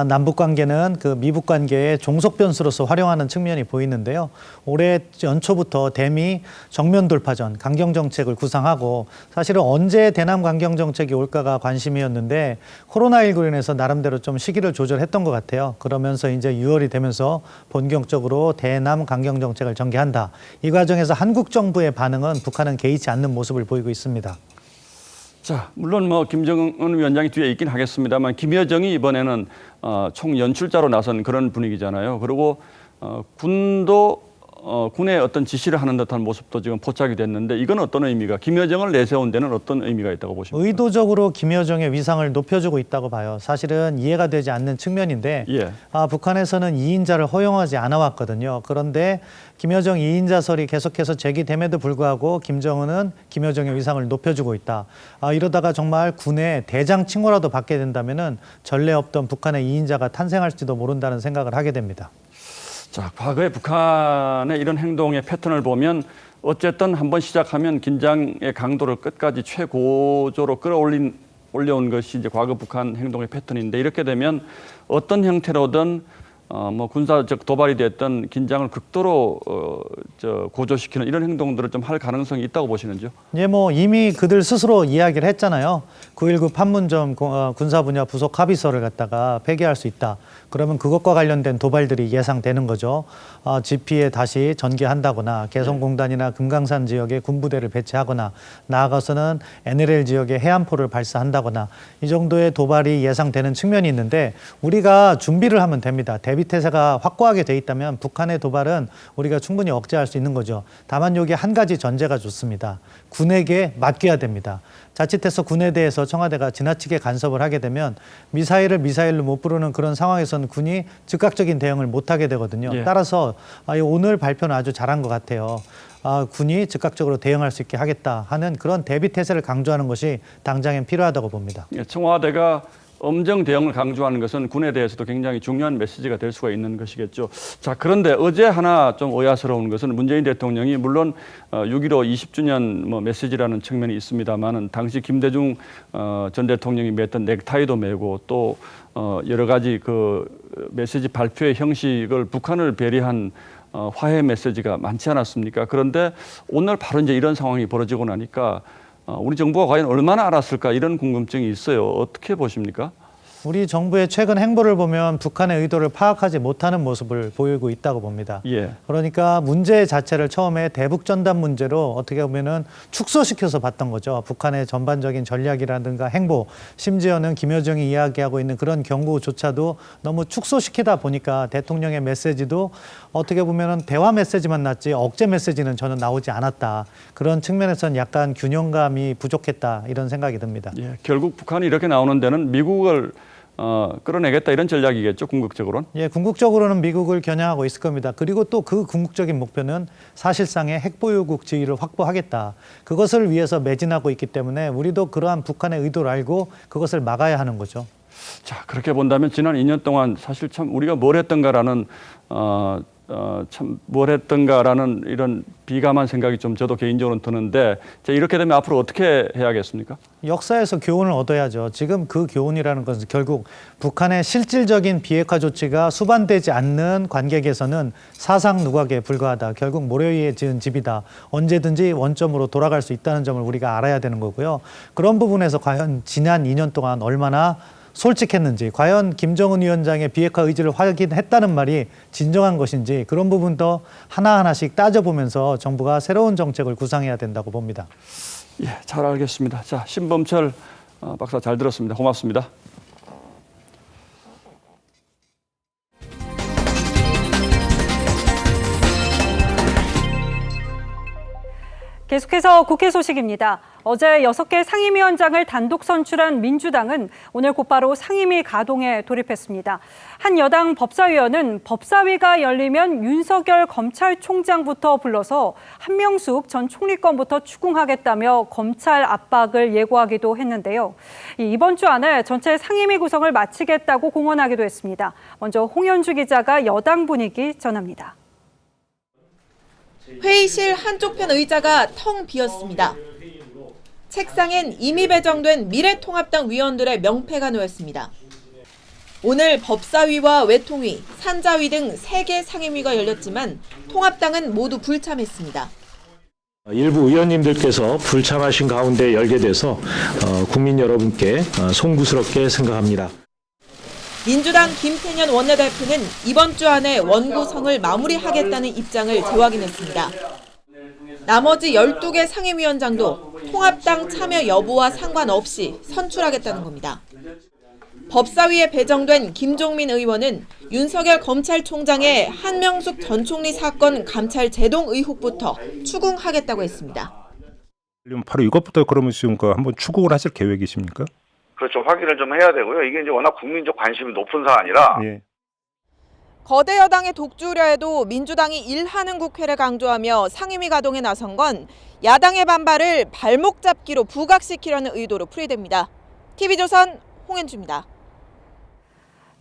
남북 관계는 그 미북 관계의 종속 변수로서 활용하는 측면이 보이는데요. 올해 연초부터 대미 정면 돌파전 강경 정책을 구상하고 사실은 언제 대남 강경 정책이 올까가 관심이었는데 코로나19로 인해서 나름대로 좀 시기를 조절했던 것 같아요. 그러면서 이제 6월이 되면서 본격적으로 대남 강경 정책을 전개한다. 이 과정에서 한국 정부의 반응은 북한은 개의치 않는 모습을 보이고 있습니다. 자, 물론 김정은 위원장이 뒤에 있긴 하겠습니다만 김여정이 이번에는 총연출자로 나선 그런 분위기잖아요. 그리고 군도 군의 어떤 지시를 하는 듯한 모습도 지금 포착이 됐는데 이건 어떤 의미가, 김여정을 내세운 데는 어떤 의미가 있다고 보십니까? 의도적으로 김여정의 위상을 높여주고 있다고 봐요. 사실은 이해가 되지 않는 측면인데 예. 북한에서는 2인자를 허용하지 않아 왔거든요. 그런데 김여정 2인자설이 계속해서 제기됨에도 불구하고 김정은은 김여정의 위상을 높여주고 있다. 이러다가 정말 군의 대장 칭호라도 받게 된다면은 전례 없던 북한의 2인자가 탄생할지도 모른다는 생각을 하게 됩니다. 자, 과거에 북한의 이런 행동의 패턴을 보면 어쨌든 한번 시작하면 긴장의 강도를 끝까지 최고조로 끌어올린 올려온 것이 이제 과거 북한 행동의 패턴인데 이렇게 되면 어떤 형태로든 뭐 군사적 도발이 됐던 긴장을 극도로 고조시키는 이런 행동들을 좀 할 가능성이 있다고 보시는지요? 예, 뭐 이미 그들 스스로 이야기를 했잖아요. 9.19 판문점 군사 분야 부속 합의서를 갖다가 폐기할 수 있다. 그러면 그것과 관련된 도발들이 예상되는 거죠. GP에 다시 전개한다거나 개성공단이나 금강산 지역에 군부대를 배치하거나 나아가서는 NLL 지역에 해안포를 발사한다거나 이 정도의 도발이 예상되는 측면이 있는데 우리가 준비를 하면 됩니다. 대비태세가 확고하게 돼 있다면 북한의 도발은 우리가 충분히 억제할 수 있는 거죠. 다만 여기 한 가지 전제가 좋습니다. 군에게 맡겨야 됩니다. 자칫해서 군에 대해서 청와대가 지나치게 간섭을 하게 되면 미사일을 미사일로 못 부르는 그런 상황에서는 군이 즉각적인 대응을 못하게 되거든요. 예. 따라서 오늘 발표는 아주 잘한 것 같아요. 군이 즉각적으로 대응할 수 있게 하겠다 하는 그런 대비태세를 강조하는 것이 당장엔 필요하다고 봅니다. 예, 청와대가 엄정 대응을 강조하는 것은 군에 대해서도 굉장히 중요한 메시지가 될 수가 있는 것이겠죠. 자, 그런데 어제 하나 좀 의아스러운 것은 문재인 대통령이 물론 6.15 20주년 뭐 메시지라는 측면이 있습니다만은 당시 김대중 전 대통령이 맸던 넥타이도 메고 또 여러 가지 그 메시지 발표의 형식을 북한을 배려한 화해 메시지가 많지 않았습니까? 그런데 오늘 바로 이제 이런 상황이 벌어지고 나니까 우리 정부가 과연 얼마나 알았을까 이런 궁금증이 있어요. 어떻게 보십니까? 우리 정부의 최근 행보를 보면 북한의 의도를 파악하지 못하는 모습을 보이고 있다고 봅니다. 예. 그러니까 문제 자체를 처음에 대북전단 문제로 어떻게 보면은 축소시켜서 봤던 거죠. 북한의 전반적인 전략이라든가 행보, 심지어는 김여정이 이야기하고 있는 그런 경고조차도 너무 축소시키다 보니까 대통령의 메시지도 어떻게 보면은 대화 메시지만 났지 억제 메시지는 저는 나오지 않았다. 그런 측면에서는 약간 균형감이 부족했다 이런 생각이 듭니다. 예, 결국 북한이 이렇게 나오는 데는 미국을 끌어내겠다 이런 전략이겠죠, 궁극적으로는? 예, 궁극적으로는 미국을 겨냥하고 있을 겁니다. 그리고 또 그 궁극적인 목표는 사실상의 핵보유국 지위를 확보하겠다. 그것을 위해서 매진하고 있기 때문에 우리도 그러한 북한의 의도를 알고 그것을 막아야 하는 거죠. 자, 그렇게 본다면 지난 2년 동안 사실 참 우리가 뭘 했던가라는 참 뭘 했던가라는 이런 비감한 생각이 좀 저도 개인적으로는 드는데 자, 이렇게 되면 앞으로 어떻게 해야겠습니까? 역사에서 교훈을 얻어야죠. 지금 그 교훈이라는 것은 결국 북한의 실질적인 비핵화 조치가 수반되지 않는 관계 개선은 사상 누각에 불과하다. 결국 모래 위에 지은 집이다. 언제든지 원점으로 돌아갈 수 있다는 점을 우리가 알아야 되는 거고요. 그런 부분에서 과연 지난 2년 동안 얼마나 솔직했는지, 과연 김정은 위원장의 비핵화 의지를 확인했다는 말이 진정한 것인지 그런 부분도 하나하나씩 따져보면서 정부가 새로운 정책을 구상해야 된다고 봅니다. 예, 잘 알겠습니다. 자, 신범철 박사 잘 들었습니다. 고맙습니다. 계속해서 국회 소식입니다. 어제 6개 상임위원장을 단독 선출한 민주당은 오늘 곧바로 상임위 가동에 돌입했습니다. 한 여당 법사위원은 법사위가 열리면 윤석열 검찰총장부터 불러서 한명숙 전 총리권부터 추궁하겠다며 검찰 압박을 예고하기도 했는데요. 이번 주 안에 전체 상임위 구성을 마치겠다고 공언하기도 했습니다. 먼저 홍현주 기자가 여당 분위기 전합니다. 회의실 한쪽 편 의자가 텅 비었습니다. 책상엔 이미 배정된 미래통합당 위원들의 명패가 놓였습니다. 오늘 법사위와 외통위, 산자위 등 3개 상임위가 열렸지만 통합당은 모두 불참했습니다. 일부 의원님들께서 불참하신 가운데 열게 돼서 국민 여러분께 송구스럽게 생각합니다. 민주당 김태년 원내대표는 이번 주 안에 원구성을 마무리하겠다는 입장을 재확인했습니다. 나머지 12개 상임위원장도 통합당 참여 여부와 상관없이 선출하겠다는 겁니다. 법사위에 배정된 김종민 의원은 윤석열 검찰총장의 한명숙 전 총리 사건 감찰 제동 의혹부터 추궁하겠다고 했습니다. 바로 이것부터 그러면 지금 한번 추궁을 하실 계획이십니까? 그렇죠. 확인을 좀 해야 되고요. 이게 이제 워낙 국민적 관심이 높은 사안이라. 예. 거대 여당의 독주려해도 민주당이 일하는 국회를 강조하며 상임위 가동에 나선 건 야당의 반발을 발목 잡기로 부각시키려는 의도로 풀이됩니다. TV조선 홍현주입니다.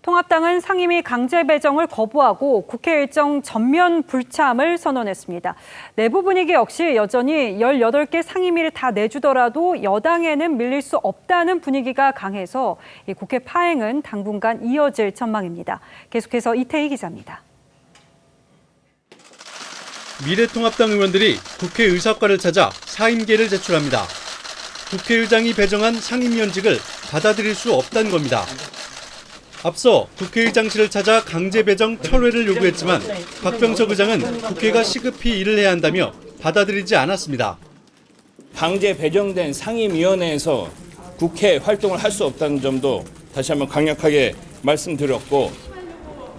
통합당은 상임위 강제 배정을 거부하고 국회 일정 전면 불참을 선언했습니다. 내부 분위기 역시 여전히 18개 상임위를 다 내주더라도 여당에는 밀릴 수 없다는 분위기가 강해서 이 국회 파행은 당분간 이어질 전망입니다. 계속해서 이태희 기자입니다. 미래통합당 의원들이 국회 의사과를 찾아 사임계를 제출합니다. 국회의장이 배정한 상임위원직을 받아들일 수 없다는 겁니다. 앞서 국회의장실을 찾아 강제 배정 철회를 요구했지만 박병석 의장은 국회가 시급히 일을 해야 한다며 받아들이지 않았습니다. 강제 배정된 상임위원회에서 국회 활동을 할 수 없다는 점도 다시 한번 강력하게 말씀드렸고,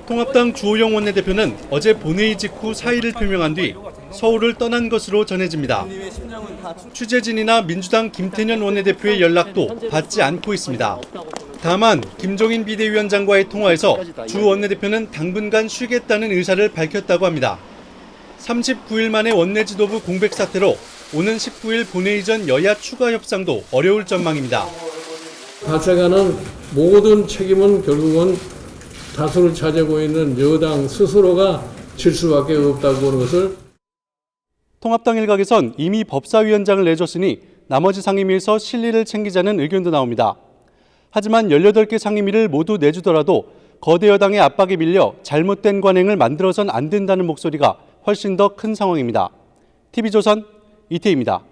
통합당 주호영 원내대표는 어제 본회의 직후 사의를 표명한 뒤 서울을 떠난 것으로 전해집니다. 취재진이나 민주당 김태년 원내대표의 연락도 받지 않고 있습니다. 다만 김종인 비대위원장과의 통화에서 주 원내대표는 당분간 쉬겠다는 의사를 밝혔다고 합니다. 39일 만에 원내지도부 공백 사태로 오는 19일 본회의 전 여야 추가 협상도 어려울 전망입니다. 발생하는 모든 책임은 결국은 다수를 차지하고 있는 여당 스스로가 질 수밖에 없다고 보는 것을. 통합당 일각에선 이미 법사위원장을 내줬으니 나머지 상임위에서 실리를 챙기자는 의견도 나옵니다. 하지만 18개 상임위를 모두 내주더라도 거대 여당의 압박에 밀려 잘못된 관행을 만들어선 안 된다는 목소리가 훨씬 더 큰 상황입니다. TV조선 이태희입니다.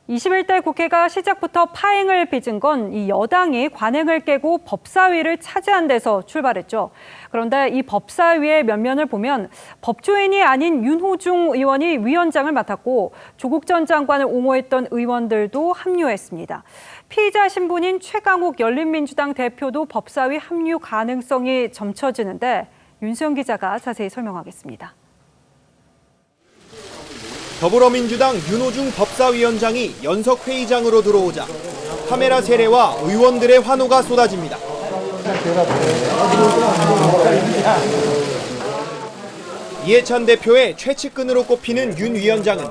21대 국회가 시작부터 파행을 빚은 건 이 여당이 관행을 깨고 법사위를 차지한 데서 출발했죠. 그런데 이 법사위의 면면을 보면 법조인이 아닌 윤호중 의원이 위원장을 맡았고 조국 전 장관을 옹호했던 의원들도 합류했습니다. 피의자 신분인 최강욱 열린민주당 대표도 법사위 합류 가능성이 점쳐지는데 윤수영 기자가 자세히 설명하겠습니다. 더불어민주당 윤호중 법사위원장이 연석회의장으로 들어오자 카메라 세례와 의원들의 환호가 쏟아집니다. 이해찬 대표의 최측근으로 꼽히는 윤 위원장은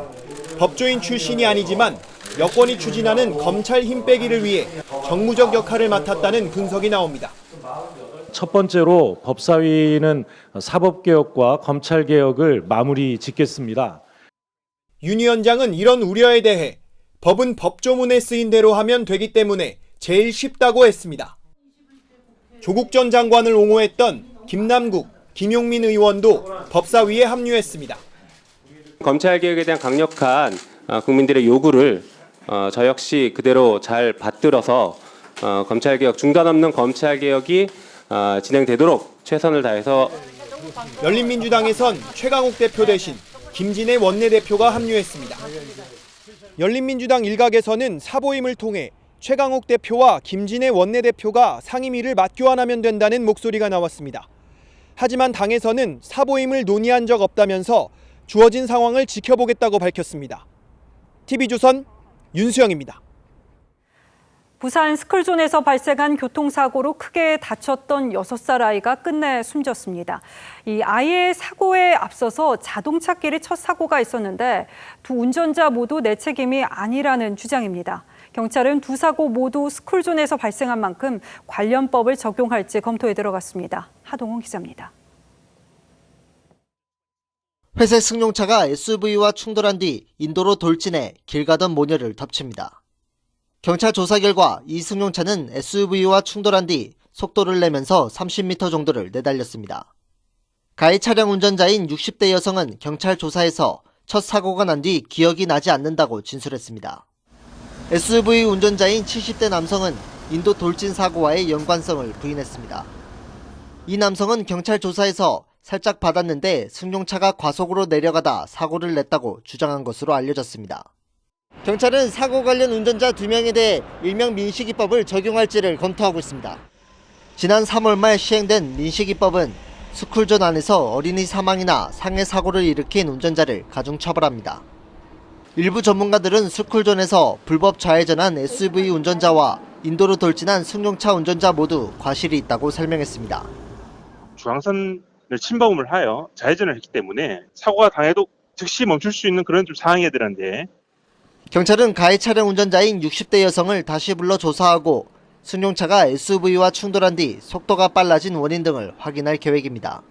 법조인 출신이 아니지만 여권이 추진하는 검찰 힘 빼기를 위해 정무적 역할을 맡았다는 분석이 나옵니다. 첫 번째로 법사위는 사법개혁과 검찰개혁을 마무리 짓겠습니다. 윤 위원장은 이런 우려에 대해 법은 법조문에 쓰인 대로 하면 되기 때문에 제일 쉽다고 했습니다. 조국 전 장관을 옹호했던 김남국, 김용민 의원도 법사위에 합류했습니다. 검찰개혁에 대한 강력한 국민들의 요구를 저 역시 그대로 잘 받들어서 검찰개혁, 중단 없는 검찰개혁이 진행되도록 최선을 다해서. 열린민주당에선 최강욱 대표 대신 김진애 원내대표가 합류했습니다. 열린민주당 일각에서는 사보임을 통해 최강욱 대표와 김진애 원내대표가 상임위를 맞교환하면 된다는 목소리가 나왔습니다. 하지만 당에서는 사보임을 논의한 적 없다면서 주어진 상황을 지켜보겠다고 밝혔습니다. TV조선 윤수영입니다. 부산 스쿨존에서 발생한 교통사고로 크게 다쳤던 6살 아이가 끝내 숨졌습니다. 이 아이의 사고에 앞서서 자동차끼리 첫 사고가 있었는데 두 운전자 모두 내 책임이 아니라는 주장입니다. 경찰은 두 사고 모두 스쿨존에서 발생한 만큼 관련법을 적용할지 검토에 들어갔습니다. 하동훈 기자입니다. 회색 승용차가 SUV와 충돌한 뒤 인도로 돌진해 길 가던 모녀를 덮칩니다. 경찰 조사 결과 이 승용차는 SUV와 충돌한 뒤 속도를 내면서 30m 정도를 내달렸습니다. 가해 차량 운전자인 60대 여성은 경찰 조사에서 첫 사고가 난 뒤 기억이 나지 않는다고 진술했습니다. SUV 운전자인 70대 남성은 인도 돌진 사고와의 연관성을 부인했습니다. 이 남성은 경찰 조사에서 살짝 받았는데 승용차가 과속으로 내려가다 사고를 냈다고 주장한 것으로 알려졌습니다. 경찰은 사고 관련 운전자 2명에 대해 일명 민식이법을 적용할지를 검토하고 있습니다. 지난 3월 말 시행된 민식이법은 스쿨존 안에서 어린이 사망이나 상해 사고를 일으킨 운전자를 가중처벌합니다. 일부 전문가들은 스쿨존에서 불법 좌회전한 SUV 운전자와 인도로 돌진한 승용차 운전자 모두 과실이 있다고 설명했습니다. 중앙선을 침범을 하여 좌회전을 했기 때문에 사고가 당해도 즉시 멈출 수 있는 그런 좀 상황이어야 되는데. 경찰은 가해 차량 운전자인 60대 여성을 다시 불러 조사하고 승용차가 SUV와 충돌한 뒤 속도가 빨라진 원인 등을 확인할 계획입니다.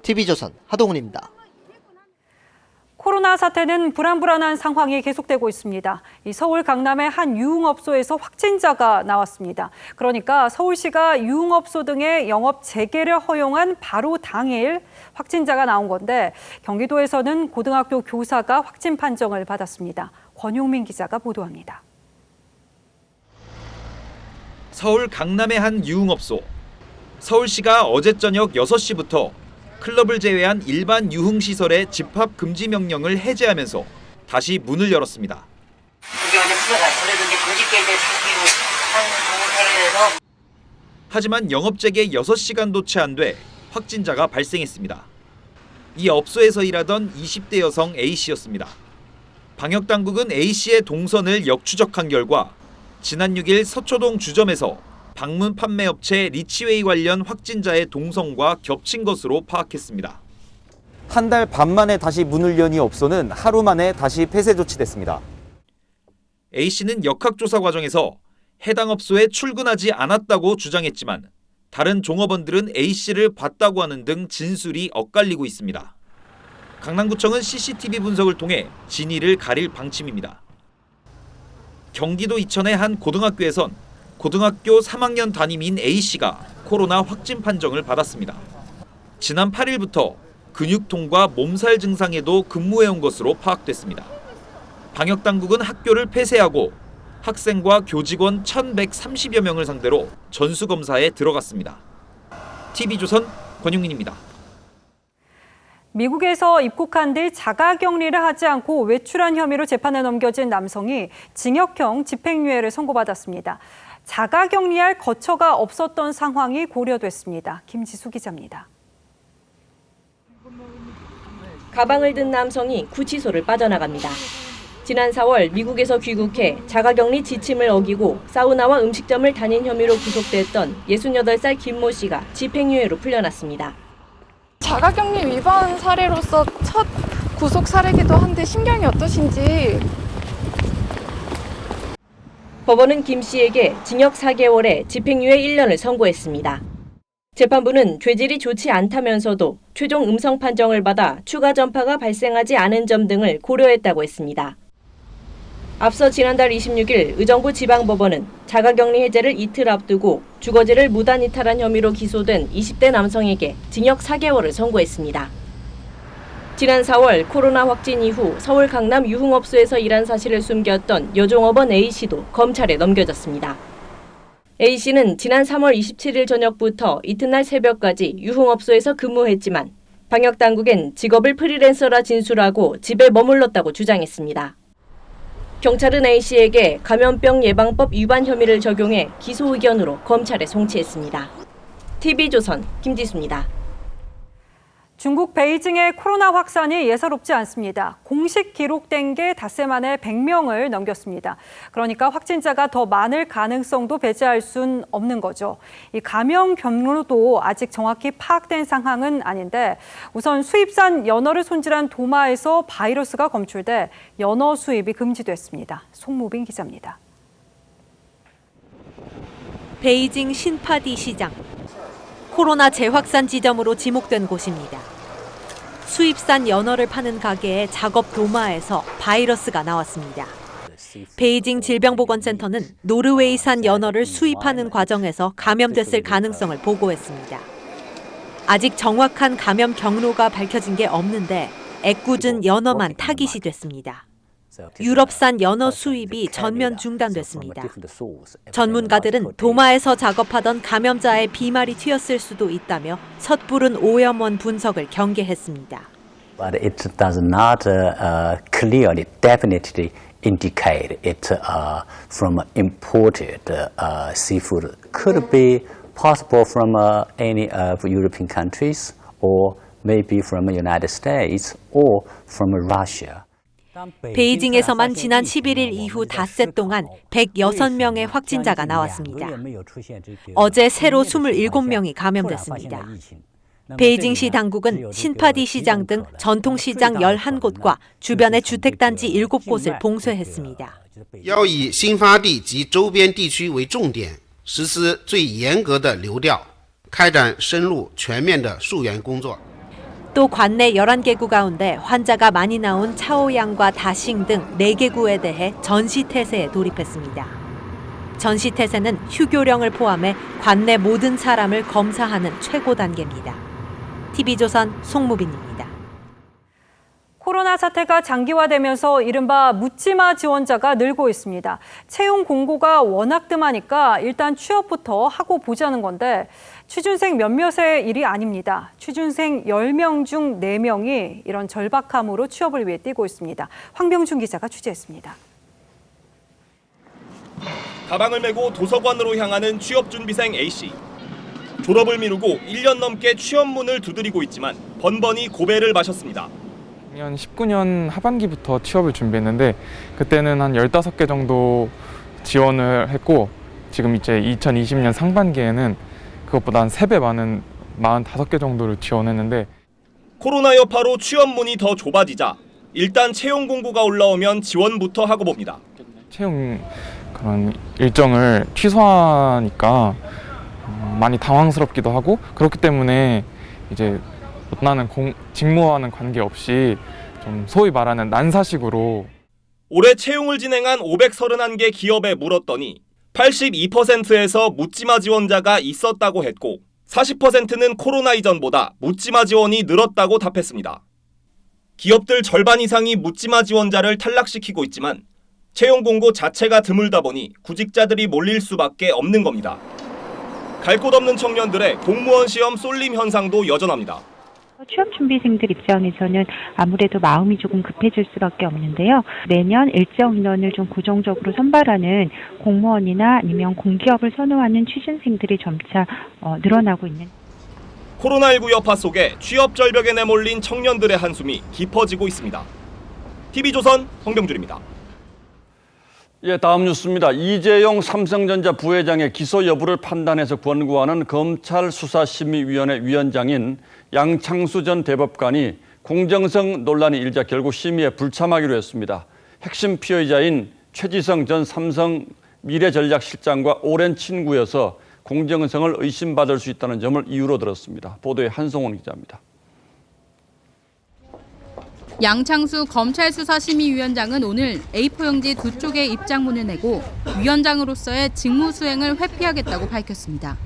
TV조선 하동훈입니다. 코로나 사태는 불안불안한 상황이 계속되고 있습니다. 이 서울 강남의 한 유흥업소에서 확진자가 나왔습니다. 그러니까 서울시가 유흥업소 등의 영업 재개를 허용한 바로 당일 확진자가 나온 건데 경기도에서는 고등학교 교사가 확진 판정을 받았습니다. 권용민 기자가 보도합니다. 서울 강남의 한 유흥업소. 서울시가 어제 저녁 6시부터 클럽을 제외한 일반 유흥시설의 집합 금지 명령을 해제하면서 다시 문을 열었습니다. 하지만 영업재개 6시간도 채 안 돼 확진자가 발생했습니다. 이 업소에서 일하던 20대 여성 A씨였습니다. 방역당국은 A씨의 동선을 역추적한 결과 지난 6일 서초동 주점에서 방문 판매업체 리치웨이 관련 확진자의 동선과 겹친 것으로 파악했습니다. 한 달 반 만에 다시 문을 연 이 업소는 하루 만에 다시 폐쇄 조치됐습니다. A씨는 역학조사 과정에서 해당 업소에 출근하지 않았다고 주장했지만 다른 종업원들은 A씨를 봤다고 하는 등 진술이 엇갈리고 있습니다. 강남구청은 CCTV 분석을 통해 진위를 가릴 방침입니다. 경기도 이천의 한 고등학교에선 고등학교 3학년 담임인 A씨가 코로나 확진 판정을 받았습니다. 지난 8일부터 근육통과 몸살 증상에도 근무해온 것으로 파악됐습니다. 방역당국은 학교를 폐쇄하고 학생과 교직원 1,130여 명을 상대로 전수검사에 들어갔습니다. TV조선 권용민입니다. 미국에서 입국한 뒤 자가격리를 하지 않고 외출한 혐의로 재판에 넘겨진 남성이 징역형 집행유예를 선고받았습니다. 자가격리할 거처가 없었던 상황이 고려됐습니다. 김지수 기자입니다. 가방을 든 남성이 구치소를 빠져나갑니다. 지난 4월 미국에서 귀국해 자가격리 지침을 어기고 사우나와 음식점을 다닌 혐의로 구속됐던 68살 김모 씨가 집행유예로 풀려났습니다. 자가격리 위반 사례로서 첫 구속 사례이기도 한데 심경이 어떠신지. 법원은 김 씨에게 징역 4개월에 집행유예 1년을 선고했습니다. 재판부는 죄질이 좋지 않다면서도 최종 음성 판정을 받아 추가 전파가 발생하지 않은 점 등을 고려했다고 했습니다. 앞서 지난달 26일 의정부 지방법원은 자가격리 해제를 이틀 앞두고 주거지를 무단 이탈한 혐의로 기소된 20대 남성에게 징역 4개월을 선고했습니다. 지난 4월 코로나 확진 이후 서울 강남 유흥업소에서 일한 사실을 숨겼던 여종업원 A씨도 검찰에 넘겨졌습니다. A씨는 지난 3월 27일 저녁부터 이튿날 새벽까지 유흥업소에서 근무했지만 방역당국엔 직업을 프리랜서라 진술하고 집에 머물렀다고 주장했습니다. 경찰은 A씨에게 감염병 예방법 위반 혐의를 적용해 기소 의견으로 검찰에 송치했습니다. TV조선 김지수입니다. 중국 베이징의 코로나 확산이 예사롭지 않습니다. 공식 기록된 게 닷새 만에 100명을 넘겼습니다. 그러니까 확진자가 더 많을 가능성도 배제할 순 없는 거죠. 이 감염 경로도 아직 정확히 파악된 상황은 아닌데 우선 수입산 연어를 손질한 도마에서 바이러스가 검출돼 연어 수입이 금지됐습니다. 송무빈 기자입니다. 베이징 신파디 시장. 코로나 재확산 지점으로 지목된 곳입니다. 수입산 연어를 파는 가게의 작업 도마에서 바이러스가 나왔습니다. 베이징 질병보건센터는 노르웨이산 연어를 수입하는 과정에서 감염됐을 가능성을 보고했습니다. 아직 정확한 감염 경로가 밝혀진 게 없는데 애꿎은 연어만 타깃이 됐습니다. 유럽산 연어 수입이 전면 중단됐습니다. 전문가들은 도마에서 작업하던 감염자의 비말이 튀었을 수도 있다며 섣부른 오염원 분석을 경계했습니다. But it does not clearly, definitely indicate it from imported seafood. Could be possible from any of European countries, or maybe from the United States, or from Russia. 베이징에서만 지난 11일 이후 닷새 동안 106명의 확진자가 나왔습니다. 어제 새로 27명이 감염됐습니다. 베이징시 당국은 신파디 시장 등 전통시장 11곳과 주변의 주택단지 7곳을 봉쇄했습니다.要以新发地及周边地区为重点，实施最严格的流调，开展深入全面的溯源工作。 또 관내 11개구 가운데 환자가 많이 나온 차오양과 다싱 등 4개구에 대해 전시태세에 돌입했습니다. 전시태세는 휴교령을 포함해 관내 모든 사람을 검사하는 최고 단계입니다. TV조선 송무빈입니다. 코로나 사태가 장기화되면서 이른바 묻지마 지원자가 늘고 있습니다. 채용 공고가 워낙 뜸하니까 일단 취업부터 하고 보자는 건데 취준생 몇몇의 일이 아닙니다. 취준생 10명 중 4명이 이런 절박함으로 취업을 위해 뛰고 있습니다. 황병준 기자가 취재했습니다. 가방을 메고 도서관으로 향하는 취업준비생 A씨. 졸업을 미루고 1년 넘게 취업문을 두드리고 있지만 번번이 고배를 마셨습니다. 19년 하반기부터 취업을 준비했는데 그때는 한 15개 정도 지원을 했고 지금 이제 2020년 상반기에는 그것보다 한 3배 많은 45개 정도를 지원했는데 코로나 여파로 취업문이 더 좁아지자 일단 채용 공고가 올라오면 지원부터 하고 봅니다. 채용 그런 일정을 취소하니까 많이 당황스럽기도 하고 그렇기 때문에 이제 나는 직무와는 관계없이 좀 소위 말하는 난사식으로 올해 채용을 진행한 531개 기업에 물었더니 82%에서 묻지마 지원자가 있었다고 했고 40%는 코로나 이전보다 묻지마 지원이 늘었다고 답했습니다. 기업들 절반 이상이 묻지마 지원자를 탈락시키고 있지만 채용 공고 자체가 드물다 보니 구직자들이 몰릴 수밖에 없는 겁니다. 갈 곳 없는 청년들의 공무원 시험 쏠림 현상도 여전합니다. 취업준비생들 입장에서는 아무래도 마음이 조금 급해질 수밖에 없는데요. 매년 일정 인원을 좀 고정적으로 선발하는 공무원이나 아니면 공기업을 선호하는 취준생들이 점차 늘어나고 있는. 코로나19 여파 속에 취업 절벽에 내몰린 청년들의 한숨이 깊어지고 있습니다. TV조선 황병준입니다. 예, 다음 뉴스입니다. 이재용 삼성전자 부회장의 기소 여부를 판단해서 권고하는 검찰 수사심의위원회 위원장인 양창수 전 대법관이 공정성 논란이 일자 결국 심의에 불참하기로 했습니다. 핵심 피의자인 최지성 전 삼성 미래전략실장과 오랜 친구여서 공정성을 의심받을 수 있다는 점을 이유로 들었습니다. 보도에 한송원 기자입니다. 양창수 검찰수사심의위원장은 오늘 A4 용지 2쪽에 입장문을 내고 위원장으로서의 직무 수행을 회피하겠다고 밝혔습니다.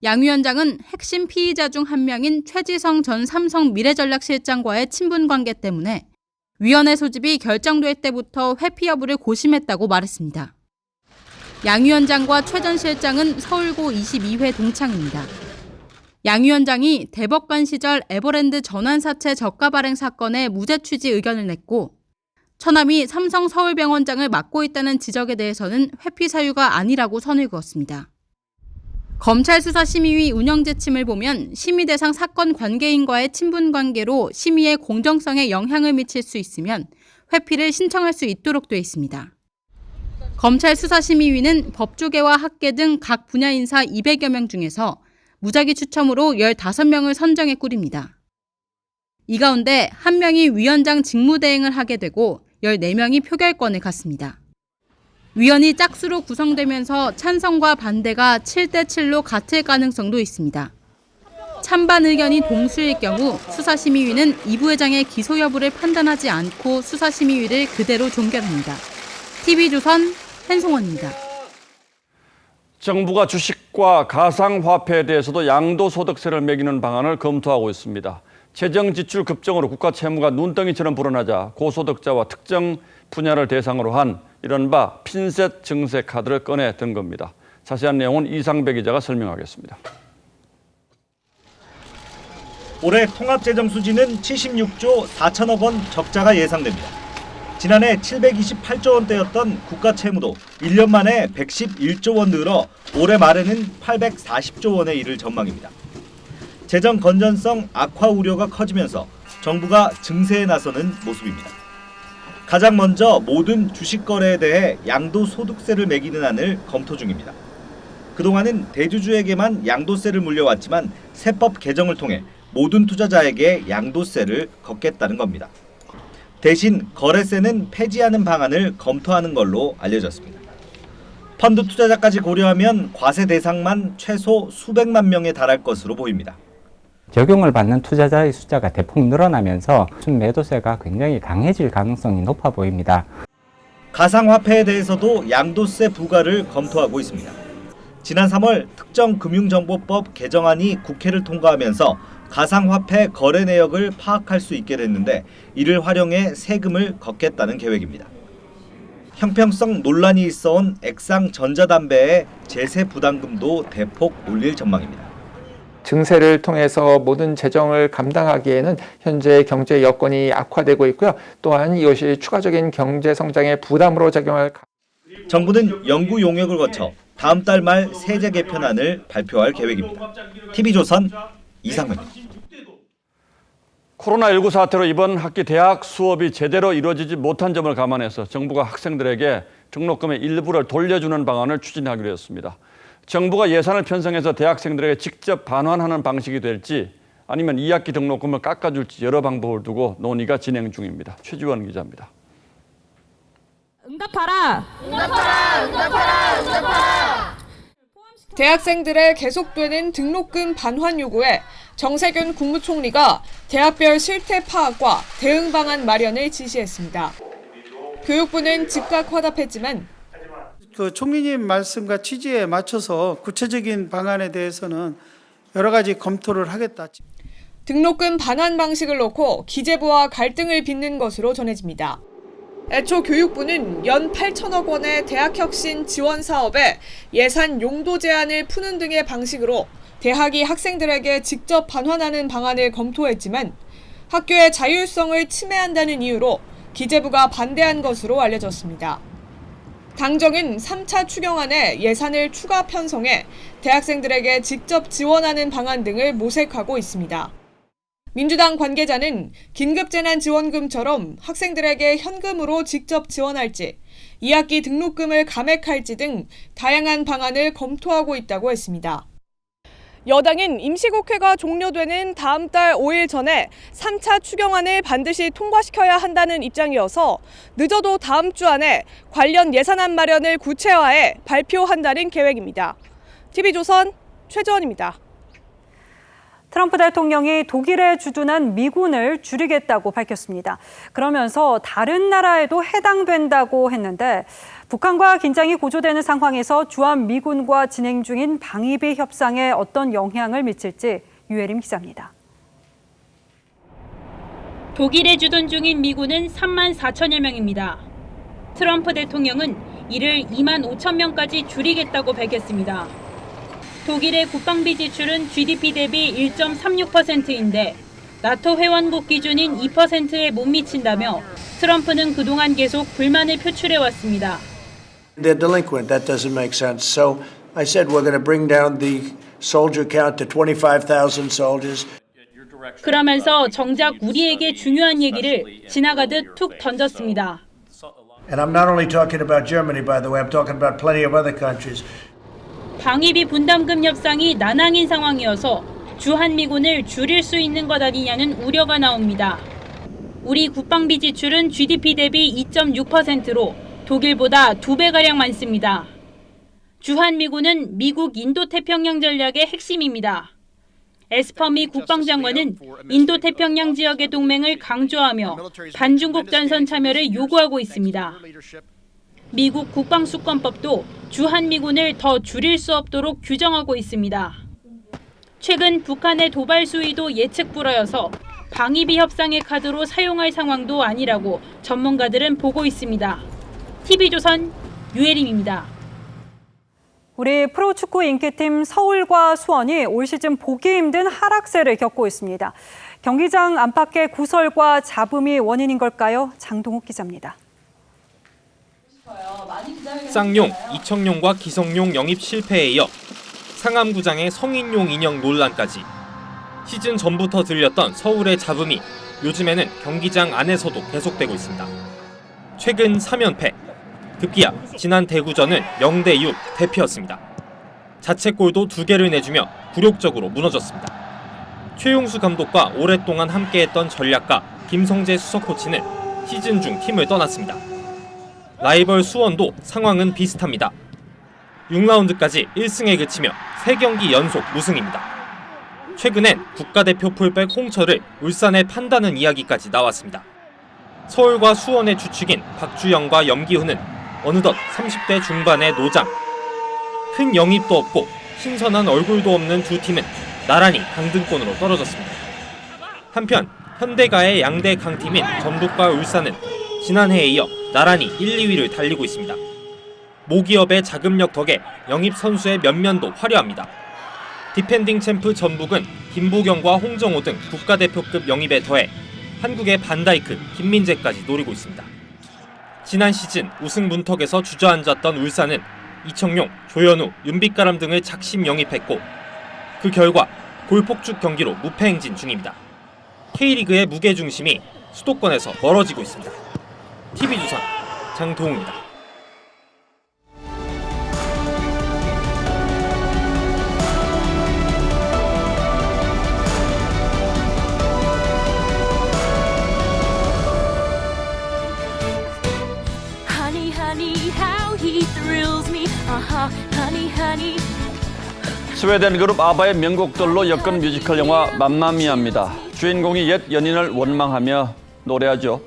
양 위원장은 핵심 피의자 중 한 명인 최지성 전 삼성 미래전략실장과의 친분 관계 때문에 위원회 소집이 결정될 때부터 회피 여부를 고심했다고 말했습니다. 양 위원장과 최 전 실장은 서울고 22회 동창입니다. 양 위원장이 대법관 시절 에버랜드 전환사채 저가 발행 사건에 무죄 취지 의견을 냈고 처남이 삼성 서울병원장을 맡고 있다는 지적에 대해서는 회피 사유가 아니라고 선을 그었습니다. 검찰수사심의위 운영 지침을 보면 심의 대상 사건 관계인과의 친분 관계로 심의의 공정성에 영향을 미칠 수 있으면 회피를 신청할 수 있도록 돼 있습니다. 검찰수사심의위는 법조계와 학계 등 각 분야 인사 200여 명 중에서 무작위 추첨으로 15명을 선정해 꾸립니다. 이 가운데 1명이 위원장 직무대행을 하게 되고 14명이 표결권을 갖습니다. 위원이 짝수로 구성되면서 찬성과 반대가 7대7로 같을 가능성도 있습니다. 찬반 의견이 동수일 경우 수사심의위는 이 부회장의 기소 여부를 판단하지 않고 수사심의위를 그대로 종결합니다. TV조선 한송원입니다. 정부가 주식과 가상화폐에 대해서도 양도소득세를 매기는 방안을 검토하고 있습니다. 재정지출 급증으로 국가 채무가 눈덩이처럼 불어나자 고소득자와 특정 분야를 대상으로 한 이른바 핀셋 증세 카드를 꺼내 든 겁니다. 자세한 내용은 이상배 기자가 설명하겠습니다. 올해 통합재정 수지는 76조 4천억 원 적자가 예상됩니다. 지난해 728조 원대였던 국가 채무도 1년 만에 111조 원 늘어 올해 말에는 840조 원에 이를 전망입니다. 재정 건전성 악화 우려가 커지면서 정부가 증세에 나서는 모습입니다. 가장 먼저 모든 주식 거래에 대해 양도소득세를 매기는 안을 검토 중입니다. 그동안은 대주주에게만 양도세를 물려왔지만 세법 개정을 통해 모든 투자자에게 양도세를 걷겠다는 겁니다. 대신 거래세는 폐지하는 방안을 검토하는 걸로 알려졌습니다. 펀드 투자자까지 고려하면 과세 대상만 최소 수백만 명에 달할 것으로 보입니다. 적용을 받는 투자자의 숫자가 대폭 늘어나면서 순매도세가 굉장히 강해질 가능성이 높아 보입니다. 가상화폐에 대해서도 양도세 부과를 검토하고 있습니다. 지난 3월 특정금융정보법 개정안이 국회를 통과하면서 가상화폐 거래 내역을 파악할 수 있게 됐는데 이를 활용해 세금을 걷겠다는 계획입니다. 형평성 논란이 있어온 액상 전자담배의 제세 부담금도 대폭 올릴 전망입니다. 증세를 통해서 모든 재정을 감당하기에는 현재 경제 여건이 악화되고 있고요. 또한 이것이 추가적인 경제 성장의 부담으로 작용할. 정부는 연구 용역을 거쳐 다음 달 말 세제 개편안을 발표할 계획입니다. TV조선 이상훈입니다. 코로나19 사태로 이번 학기 대학 수업이 제대로 이루어지지 못한 점을 감안해서 정부가 학생들에게 등록금의 일부를 돌려주는 방안을 추진하기로 했습니다. 정부가 예산을 편성해서 대학생들에게 직접 반환하는 방식이 될지 아니면 2학기 등록금을 깎아줄지 여러 방법을 두고 논의가 진행 중입니다. 최지원 기자입니다. 응답하라! 응답하라! 응답하라! 응답하라! 대학생들의 계속되는 등록금 반환 요구에 정세균 국무총리가 대학별 실태 파악과 대응 방안 마련을 지시했습니다. 교육부는 즉각 화답했지만 총리님 말씀과 취지에 맞춰서 구체적인 방안에 대해서는 여러 가지 검토를 하겠다. 등록금 반환 방식을 놓고 기재부와 갈등을 빚는 것으로 전해집니다. 애초 교육부는 연 8천억 원의 대학혁신 지원 사업에 예산 용도 제한을 푸는 등의 방식으로 대학이 학생들에게 직접 반환하는 방안을 검토했지만 학교의 자율성을 침해한다는 이유로 기재부가 반대한 것으로 알려졌습니다. 당정은 3차 추경안에 예산을 추가 편성해 대학생들에게 직접 지원하는 방안 등을 모색하고 있습니다. 민주당 관계자는 긴급재난지원금처럼 학생들에게 현금으로 직접 지원할지, 2학기 등록금을 감액할지 등 다양한 방안을 검토하고 있다고 했습니다. 여당은 임시국회가 종료되는 다음 달 5일 전에 3차 추경안을 반드시 통과시켜야 한다는 입장이어서 늦어도 다음 주 안에 관련 예산안 마련을 구체화해 발표한다는 계획입니다. TV조선 최재원입니다. 트럼프 대통령이 독일에 주둔한 미군을 줄이겠다고 밝혔습니다. 그러면서 다른 나라에도 해당된다고 했는데 북한과 긴장이 고조되는 상황에서 주한 미군과 진행 중인 방위비 협상에 어떤 영향을 미칠지 유혜림 기자입니다. 독일에 주둔 중인 미군은 3만 4천여 명입니다. 트럼프 대통령은 이를 2만 5천 명까지 줄이겠다고 밝혔습니다. 독일의 국방비 지출은 GDP 대비 1.36%인데 나토 회원국 기준인 2%에 못 미친다며 트럼프는 그동안 계속 불만을 표출해왔습니다. They're delinquent. That doesn't make sense. So I said we're going to bring down the soldier count to 25,000 soldiers. 그러면서 정작 우리에게 중요한 얘기를 지나가듯 툭 던졌습니다. And I'm not only talking about Germany, by the way. I'm talking about plenty of other countries. 방위비 분담금 협상이 난항인 상황이어서 주한미군을 줄일 수 있는 것 아니냐는 우려가 나옵니다. 우리 국방비 지출은 GDP 대비 2.6%로 독일보다 2배가량 많습니다. 주한미군은 미국 인도태평양 전략의 핵심입니다. 에스퍼 미 국방장관은 인도태평양 지역의 동맹을 강조하며 반중국 전선 참여를 요구하고 있습니다. 미국 국방수권법도 주한미군을 더 줄일 수 없도록 규정하고 있습니다. 최근 북한의 도발 수위도 예측 불허여서 방위비 협상의 카드로 사용할 상황도 아니라고 전문가들은 보고 있습니다. TV조선 유혜림입니다. 우리 프로축구 인기팀 서울과 수원이 올 시즌 보기 힘든 하락세를 겪고 있습니다. 경기장 안팎의 구설과 잡음이 원인인 걸까요? 장동욱 기자입니다. 쌍용, 이청용과 기성용 영입 실패에 이어 상암구장의 성인용 인형 논란까지 시즌 전부터 들렸던 서울의 잡음이 요즘에는 경기장 안에서도 계속되고 있습니다. 최근 3연패, 급기야 지난 대구전은 0대6 대피였습니다. 자책골도 2개를 내주며 굴욕적으로 무너졌습니다. 최용수 감독과 오랫동안 함께했던 전략가 김성재 수석 코치는 시즌 중 팀을 떠났습니다. 라이벌 수원도 상황은 비슷합니다. 6라운드까지 1승에 그치며 3경기 연속 무승입니다. 최근엔 국가대표 풀백 홍철을 울산에 판다는 이야기까지 나왔습니다. 서울과 수원의 주축인 박주영과 염기훈은 어느덧 30대 중반의 노장. 큰 영입도 없고 신선한 얼굴도 없는 두 팀은 나란히 강등권으로 떨어졌습니다. 한편 현대가의 양대 강팀인 전북과 울산은 지난해에 이어 나란히 1, 2위를 달리고 있습니다. 모기업의 자금력 덕에 영입 선수의 면면도 화려합니다. 디펜딩 챔프 전북은 김보경과 홍정호 등 국가대표급 영입에 더해 한국의 반다이크, 김민재까지 노리고 있습니다. 지난 시즌 우승 문턱에서 주저앉았던 울산은 이청용, 조현우, 윤빛가람 등을 작심 영입했고 그 결과 골폭죽 경기로 무패 행진 중입니다. K리그의 무게중심이 수도권에서 멀어지고 있습니다. TV조선 장동우입니다. 스웨덴 그룹 아바의 명곡들로 엮은 뮤지컬 영화 맘마미아입니다. 주인공이 옛 연인을 원망하며 노래하죠.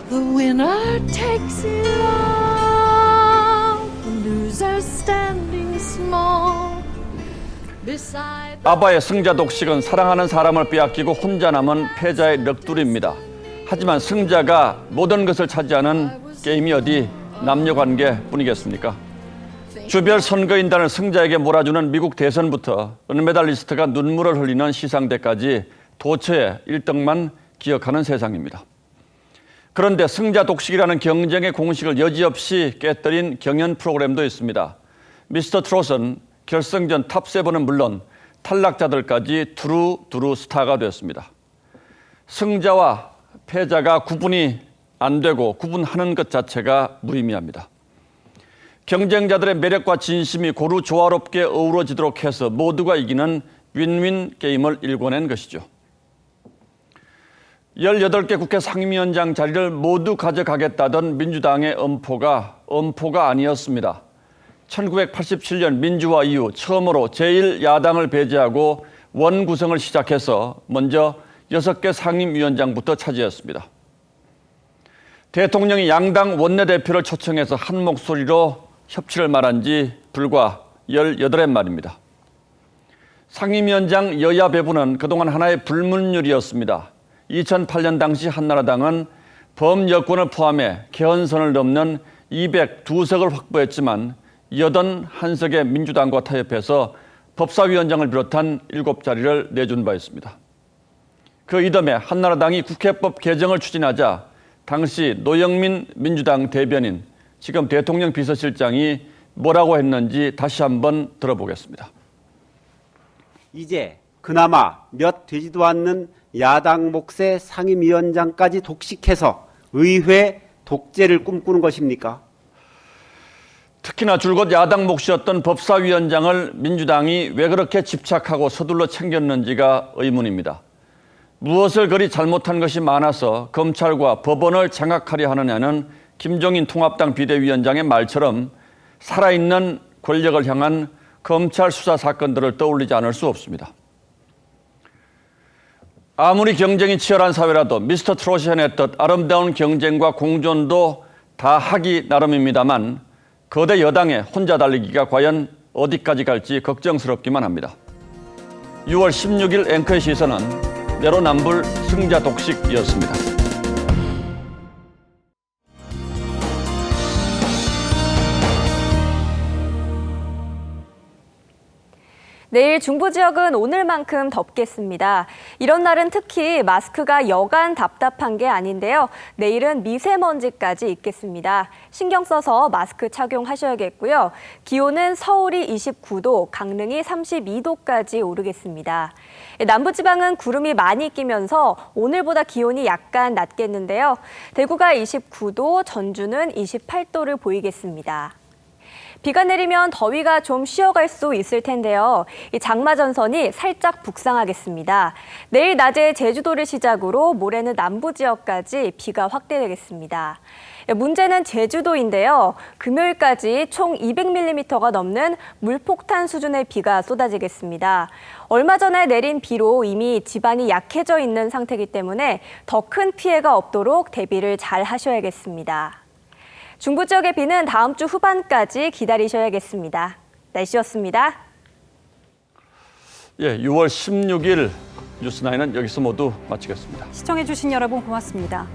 The winner takes it all, the loser standing small beside. 아바의 승자 독식은 사랑하는 사람을 빼앗기고 혼자 남은 패자의 넋두리입니다. 하지만 승자가 모든 것을 차지하는 게임이 어디 남녀관계뿐이겠습니까? 주별 선거인단을 승자에게 몰아주는 미국 대선부터 은메달리스트가 눈물을 흘리는 시상대까지 도처에 1등만 기억하는 세상입니다. 그런데 승자 독식이라는 경쟁의 공식을 여지없이 깨뜨린 경연 프로그램도 있습니다. 미스터 트롯은 결승전 탑7은 물론 탈락자들까지 두루두루 스타가 됐습니다. 승자와 패자가 구분이 안 되고 구분하는 것 자체가 무의미합니다. 경쟁자들의 매력과 진심이 고루 조화롭게 어우러지도록 해서 모두가 이기는 윈윈 게임을 일궈낸 것이죠. 18개 국회 상임위원장 자리를 모두 가져가겠다던 민주당의 엄포가 아니었습니다. 1987년 민주화 이후 처음으로 제1야당을 배제하고 원구성을 시작해서 먼저 6개 상임위원장부터 차지했습니다. 대통령이 양당 원내대표를 초청해서 한 목소리로 협치를 말한 지 불과 18회 말입니다. 상임위원장 여야 배분은 그동안 하나의 불문율이었습니다. 2008년 당시 한나라당은 범여권을 포함해 개헌선을 넘는 202석을 확보했지만 81석의 민주당과 타협해서 법사위원장을 비롯한 7자리를 내준 바 있습니다. 그 이듬해 한나라당이 국회법 개정을 추진하자 당시 노영민 민주당 대변인, 지금 대통령 비서실장이 뭐라고 했는지 다시 한번 들어보겠습니다. 이제 그나마 몇 되지도 않는 야당 몫의 상임위원장까지 독식해서 의회 독재를 꿈꾸는 것입니까? 특히나 줄곧 야당 몫이었던 법사위원장을 민주당이 왜 그렇게 집착하고 서둘러 챙겼는지가 의문입니다. 무엇을 그리 잘못한 것이 많아서 검찰과 법원을 장악하려 하느냐는 김종인 통합당 비대위원장의 말처럼 살아있는 권력을 향한 검찰 수사 사건들을 떠올리지 않을 수 없습니다. 아무리 경쟁이 치열한 사회라도 미스터 트롯이 해냈듯 아름다운 경쟁과 공존도 다 하기 나름입니다만 거대 여당에 혼자 달리기가 과연 어디까지 갈지 걱정스럽기만 합니다. 6월 16일 앵커의 시선은 내로남불 승자 독식이었습니다. 내일 중부 지역은 오늘만큼 덥겠습니다. 이런 날은 특히 마스크가 여간 답답한 게 아닌데요. 내일은 미세먼지까지 있겠습니다. 신경 써서 마스크 착용하셔야겠고요. 기온은 서울이 29도, 강릉이 32도까지 오르겠습니다. 남부지방은 구름이 많이 끼면서 오늘보다 기온이 약간 낮겠는데요. 대구가 29도, 전주는 28도를 보이겠습니다. 비가 내리면 더위가 좀 쉬어갈 수 있을 텐데요. 이 장마 전선이 살짝 북상하겠습니다. 내일 낮에 제주도를 시작으로 모레는 남부 지역까지 비가 확대되겠습니다. 문제는 제주도인데요. 금요일까지 총 200mm가 넘는 물폭탄 수준의 비가 쏟아지겠습니다. 얼마 전에 내린 비로 이미 지반이 약해져 있는 상태이기 때문에 더 큰 피해가 없도록 대비를 잘 하셔야겠습니다. 중부 지역의 비는 다음 주 후반까지 기다리셔야겠습니다. 날씨였습니다. 예, 6월 16일 뉴스9은 여기서 모두 마치겠습니다. 시청해주신 여러분 고맙습니다.